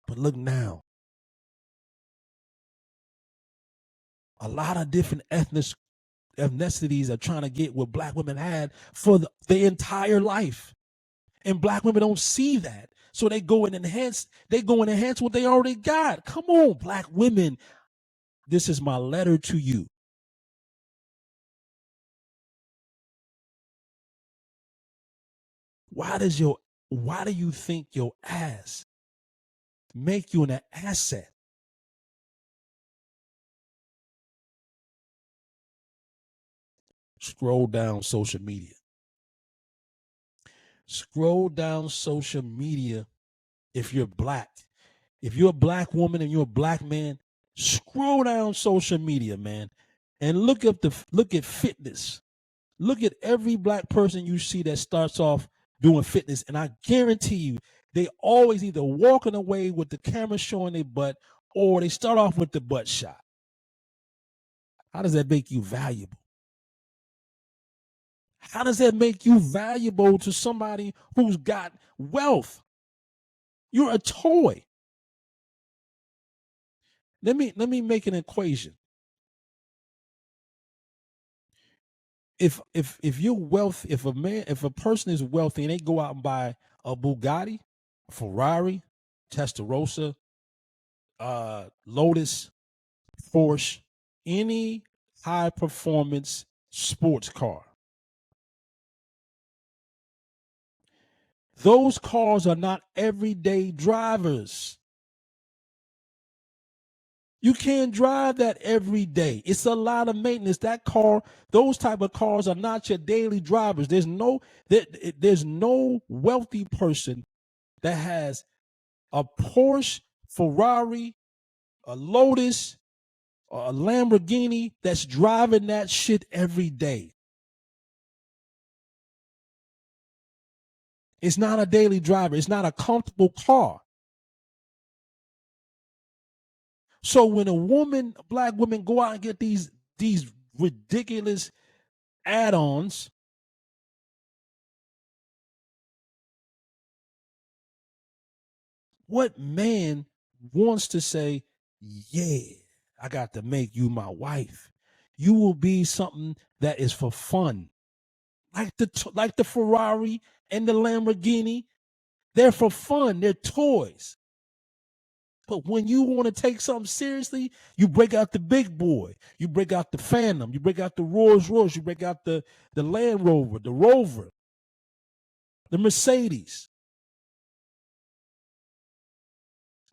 But look now, a lot of different ethnicities are trying to get what black women had for the entire life, and black women don't see that, so they go and enhance what they already got. Come on, black women, this is my letter to you. Why do you think your ass make you an asset? Scroll down social media. Scroll down social media if you're black. If you're a black woman and you're a black man, scroll down social media, man. and look at fitness. Look at every black person you see that starts off doing fitness, and I guarantee you, they always either walking away with the camera showing their butt, or they start off with the butt shot. How does that make you valuable? How does that make you valuable to somebody who's got wealth? You're a toy. Let me make an equation. If you're wealthy, if a person is wealthy and they go out and buy a Bugatti, a Ferrari, Testarossa, Lotus, Porsche, any high performance sports car, those cars are not everyday drivers. You can't drive that every day. It's a lot of maintenance. That car, those type of cars are not your daily drivers. There's no wealthy person that has a Porsche, Ferrari, a Lotus, or a Lamborghini that's driving that shit every day. It's not a daily driver. It's not a comfortable car. So when black women go out and get these ridiculous add-ons, what man wants to say, yeah, I got to make you my wife? You will be something that is for fun. Like the Ferrari and the Lamborghini, they're for fun. They're toys. But when you want to take something seriously, you break out the big boy. You break out the Phantom. You break out the Rolls Royce. You break out the Land Rover, the Rover, the Mercedes.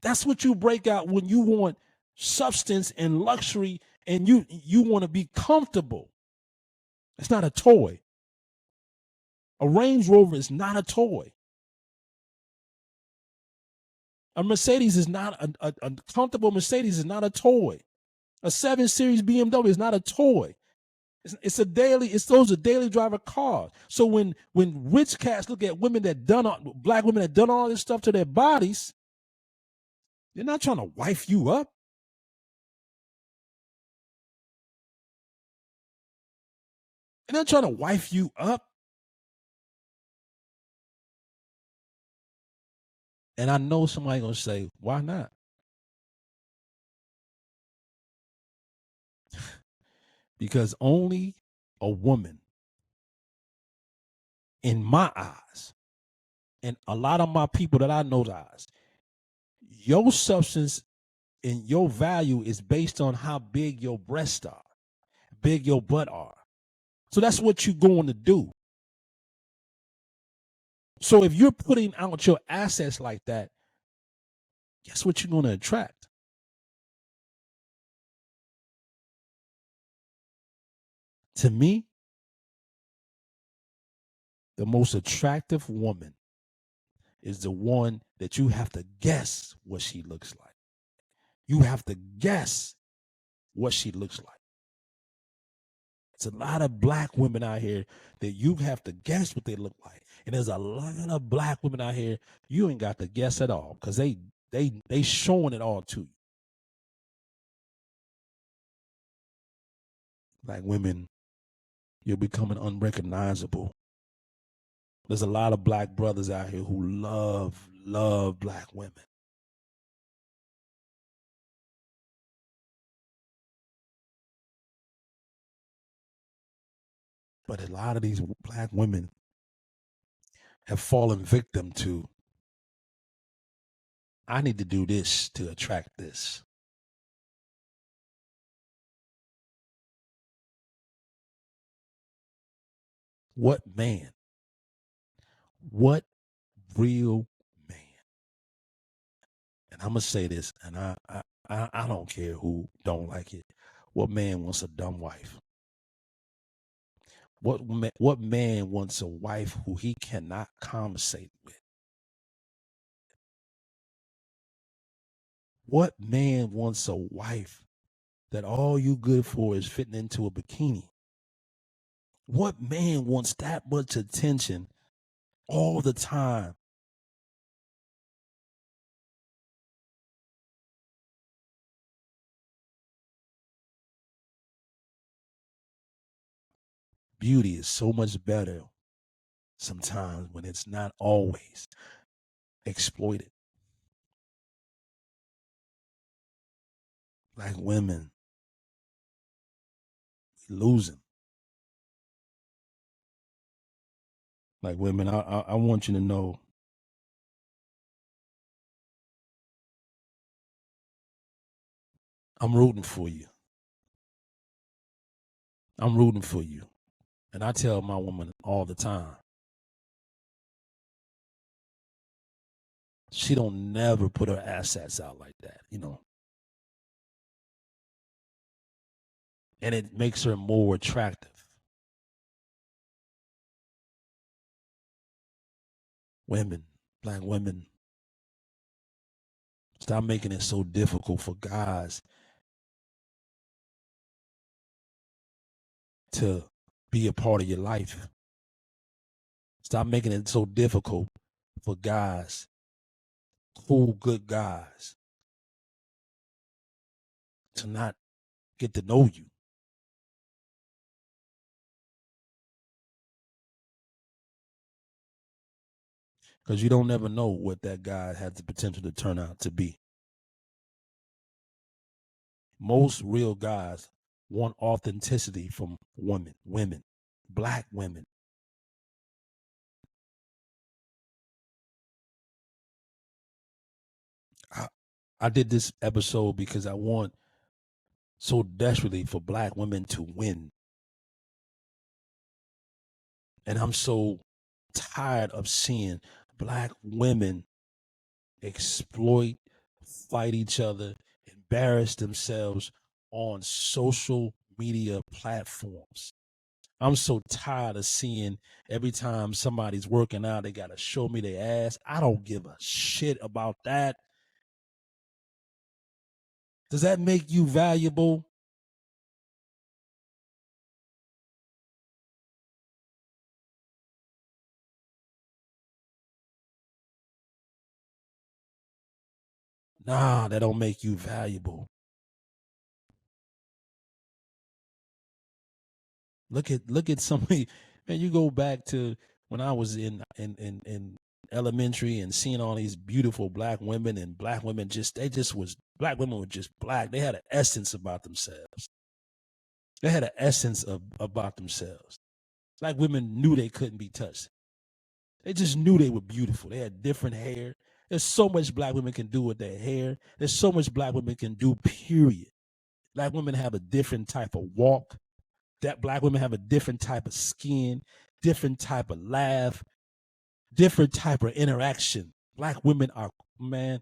That's what you break out when you want substance and luxury, and you want to be comfortable. It's not a toy. A Range Rover is not a toy. A Mercedes is not a comfortable Mercedes is not a toy. A 7 Series BMW is not a toy. It's those are daily driver cars. So when rich cats look at black women that done all this stuff to their bodies, they're not trying to wife you up. They're not trying to wife you up. And I know somebody gonna say, why not? Because only a woman, in my eyes, and a lot of my people that I know's eyes, your substance and your value is based on how big your breasts are, big your butt are. So that's what you're going to do. So if you're putting out your assets like that, guess what you're going to attract? To me, the most attractive woman is the one that you have to guess what she looks like. You have to guess what she looks like. It's a lot of black women out here that you have to guess what they look like. And there's a lot of black women out here you ain't got to guess at all because they showing it all to you. Black women, you're becoming unrecognizable. There's a lot of black brothers out here who love black women. But a lot of these black women have fallen victim to, I need to do this to attract this. What man? What real man? And I'm gonna say this, and I don't care who don't like it. What man wants a dumb wife? What man wants a wife who he cannot conversate with? What man wants a wife that all you good for is fitting into a bikini. What man wants that much attention all the time? Beauty is so much better sometimes when it's not always exploited. Black women, we losing. Like women, I want you to know, I'm rooting for you. I'm rooting for you. And I tell my woman all the time, she don't never put her assets out like that, you know. And it makes her more attractive. Women, black women, stop making it so difficult for guys to be a part of your life. Stop making it so difficult for guys, cool, good guys, to not get to know you. Because you don't never know what that guy has the potential to turn out to be. Most real guys want authenticity from women, black women. I did this episode because I want so desperately for black women to win. And I'm so tired of seeing black women exploit, fight each other, embarrass themselves on social media platforms. I'm so tired of seeing every time somebody's working out, they got to show me their ass. I don't give a shit about that. Does that make you valuable? Nah, that don't make you valuable. Look at somebody, man. You go back to when I was in elementary and seeing all these beautiful black women, and black women black women were just black. They had an essence about themselves. They had an essence about themselves. Black women knew they couldn't be touched. They just knew they were beautiful. They had different hair. There's so much black women can do with their hair. There's so much black women can do, period. Black women have a different type of walk. That black women have a different type of skin, different type of laugh, different type of interaction. Black women are, man,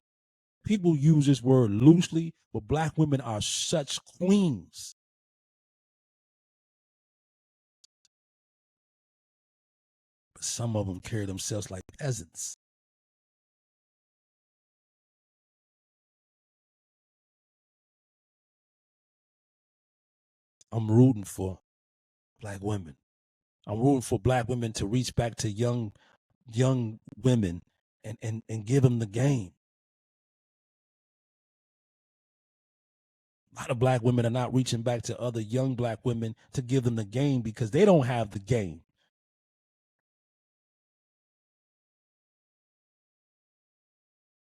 people use this word loosely, but black women are such queens. But some of them carry themselves like peasants. I'm rooting for black women. I'm rooting for black women to reach back to young women and give them the game. A lot of black women are not reaching back to other young black women to give them the game because they don't have the game.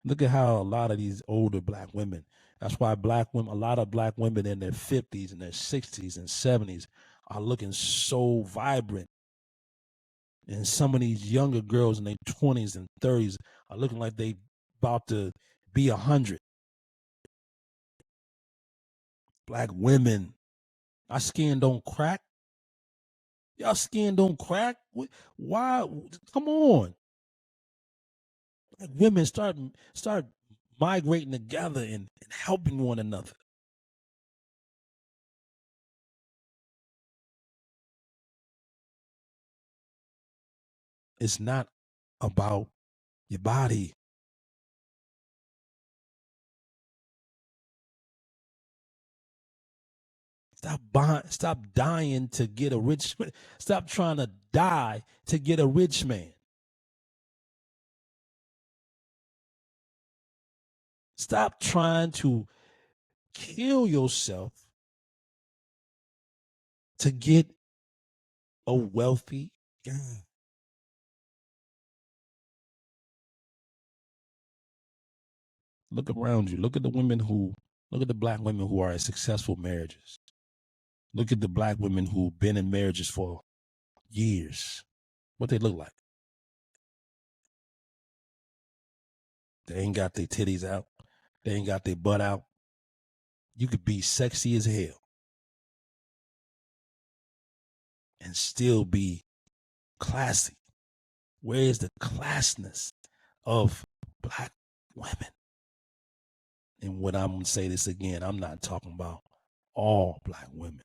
Look at how a lot of these older black women, that's why black women, a lot of black women in their 50s and their 60s and 70s are looking so vibrant. And some of these younger girls in their 20s and 30s are looking like they about to be 100. Black women, our skin don't crack. Y'all skin don't crack. Why? Come on. Like women start migrating together and helping one another. It's not about your body. Stop dying to get a rich man. Stop trying to die to get a rich man. Stop trying to kill yourself to get a wealthy guy. Look around you. Look at the black women who are in successful marriages. Look at the black women who've been in marriages for years. What they look like. They ain't got their titties out. They ain't got their butt out. You could be sexy as hell and still be classy. Where is the classness of black women? And what I'm going to say this again, I'm not talking about all black women,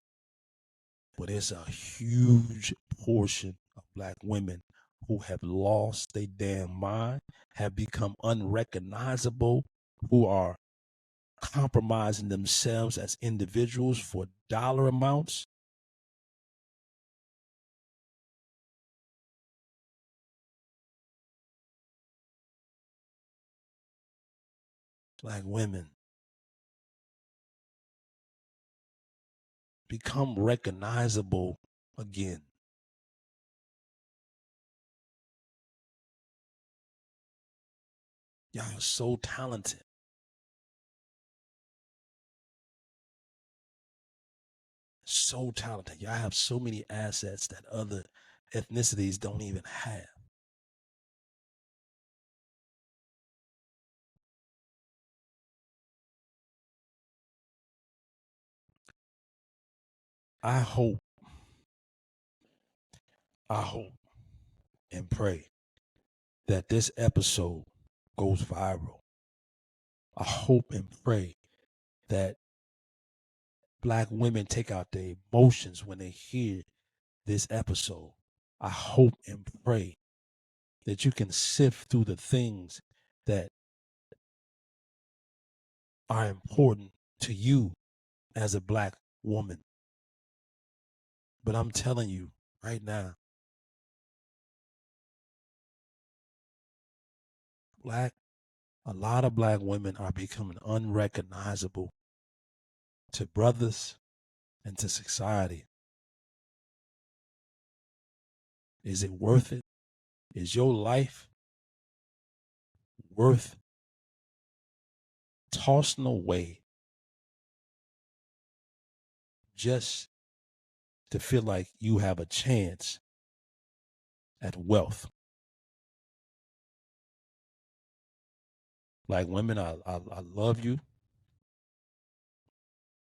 but it's a huge portion of black women who have lost their damn mind, have become unrecognizable, who are compromising themselves as individuals for dollar amounts. Black women become recognizable again. Y'all are so talented. So talented. Y'all have so many assets that other ethnicities don't even have. I hope and pray that this episode goes viral. I hope and pray that black women take out their emotions when they hear this episode. I hope and pray that you can sift through the things that are important to you as a black woman. But I'm telling you right now, a lot of black women are becoming unrecognizable to brothers and to society. Is it worth it? Is your life worth tossing away just to feel like you have a chance at wealth? Black women, I love you.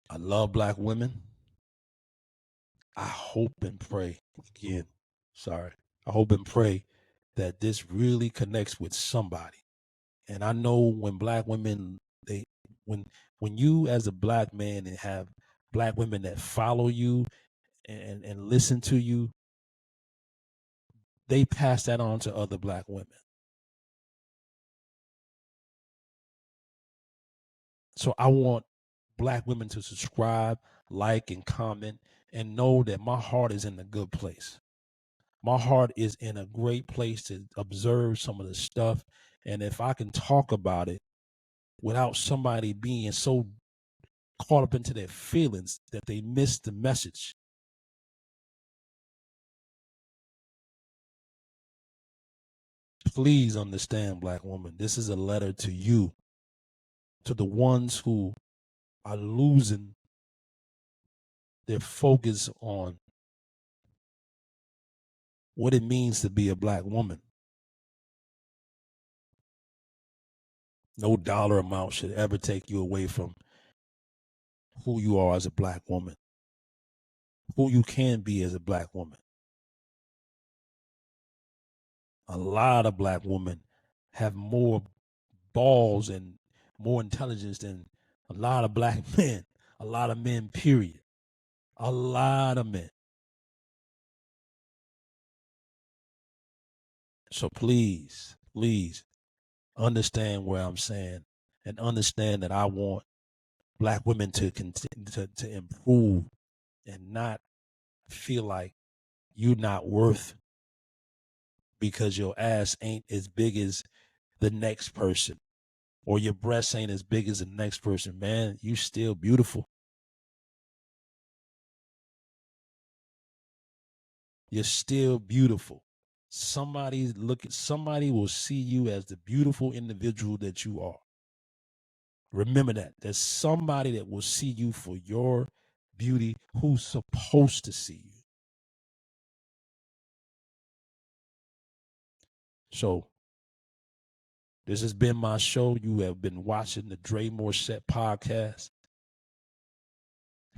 I love black women. I hope and pray again. Sorry. I hope and pray that this really connects with somebody. And I know when black women, when you as a black man and have black women that follow you and listen to you, they pass that on to other black women. So I want black women to subscribe, like, and comment, and know that my heart is in a good place. My heart is in a great place to observe some of the stuff. And if I can talk about it without somebody being so caught up into their feelings that they miss the message, please understand, black woman, this is a letter to you, to the ones who are losing their focus on what it means to be a black woman. No dollar amount should ever take you away from who you are as a black woman, who you can be as a black woman. A lot of black women have more balls and more intelligence than a lot of black men, a lot of men, period. A lot of men. So please understand where I'm saying and understand that I want black women to continue to improve and not feel like you're not worth because your ass ain't as big as the next person or your breasts ain't as big as the next person. Man, you still beautiful. You're still beautiful. Somebody will see you as the beautiful individual that you are. Remember that. There's somebody that will see you for your beauty who's supposed to see you. So this has been my show. You have been watching the Dre Morset podcast.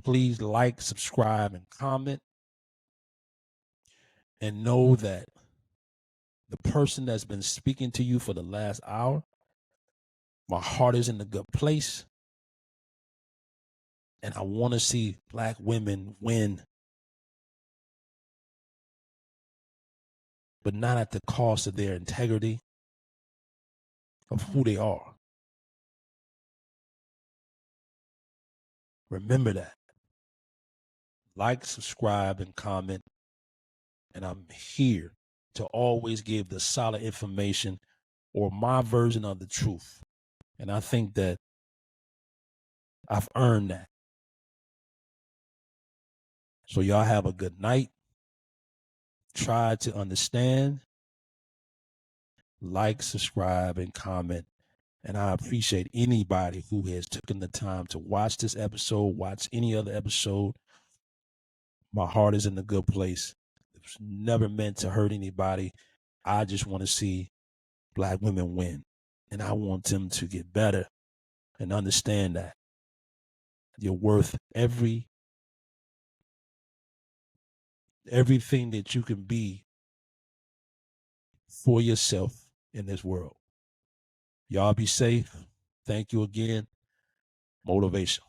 Please like, subscribe, and comment. And know that the person that's been speaking to you for the last hour, my heart is in a good place. And I want to see Black women win, but not at the cost of their integrity, of who they are. Remember that. Like, subscribe, and comment. And I'm here to always give the solid information or my version of the truth. And I think that I've earned that. So y'all have a good night. Try to understand. Like, subscribe, and comment. And I appreciate anybody who has taken the time to watch this episode, watch any other episode. My heart is in a good place. It was never meant to hurt anybody. I just want to see Black women win. And I want them to get better and understand that you're worth everything that you can be for yourself in this world. Y'all be safe. Thank you again. Motivation.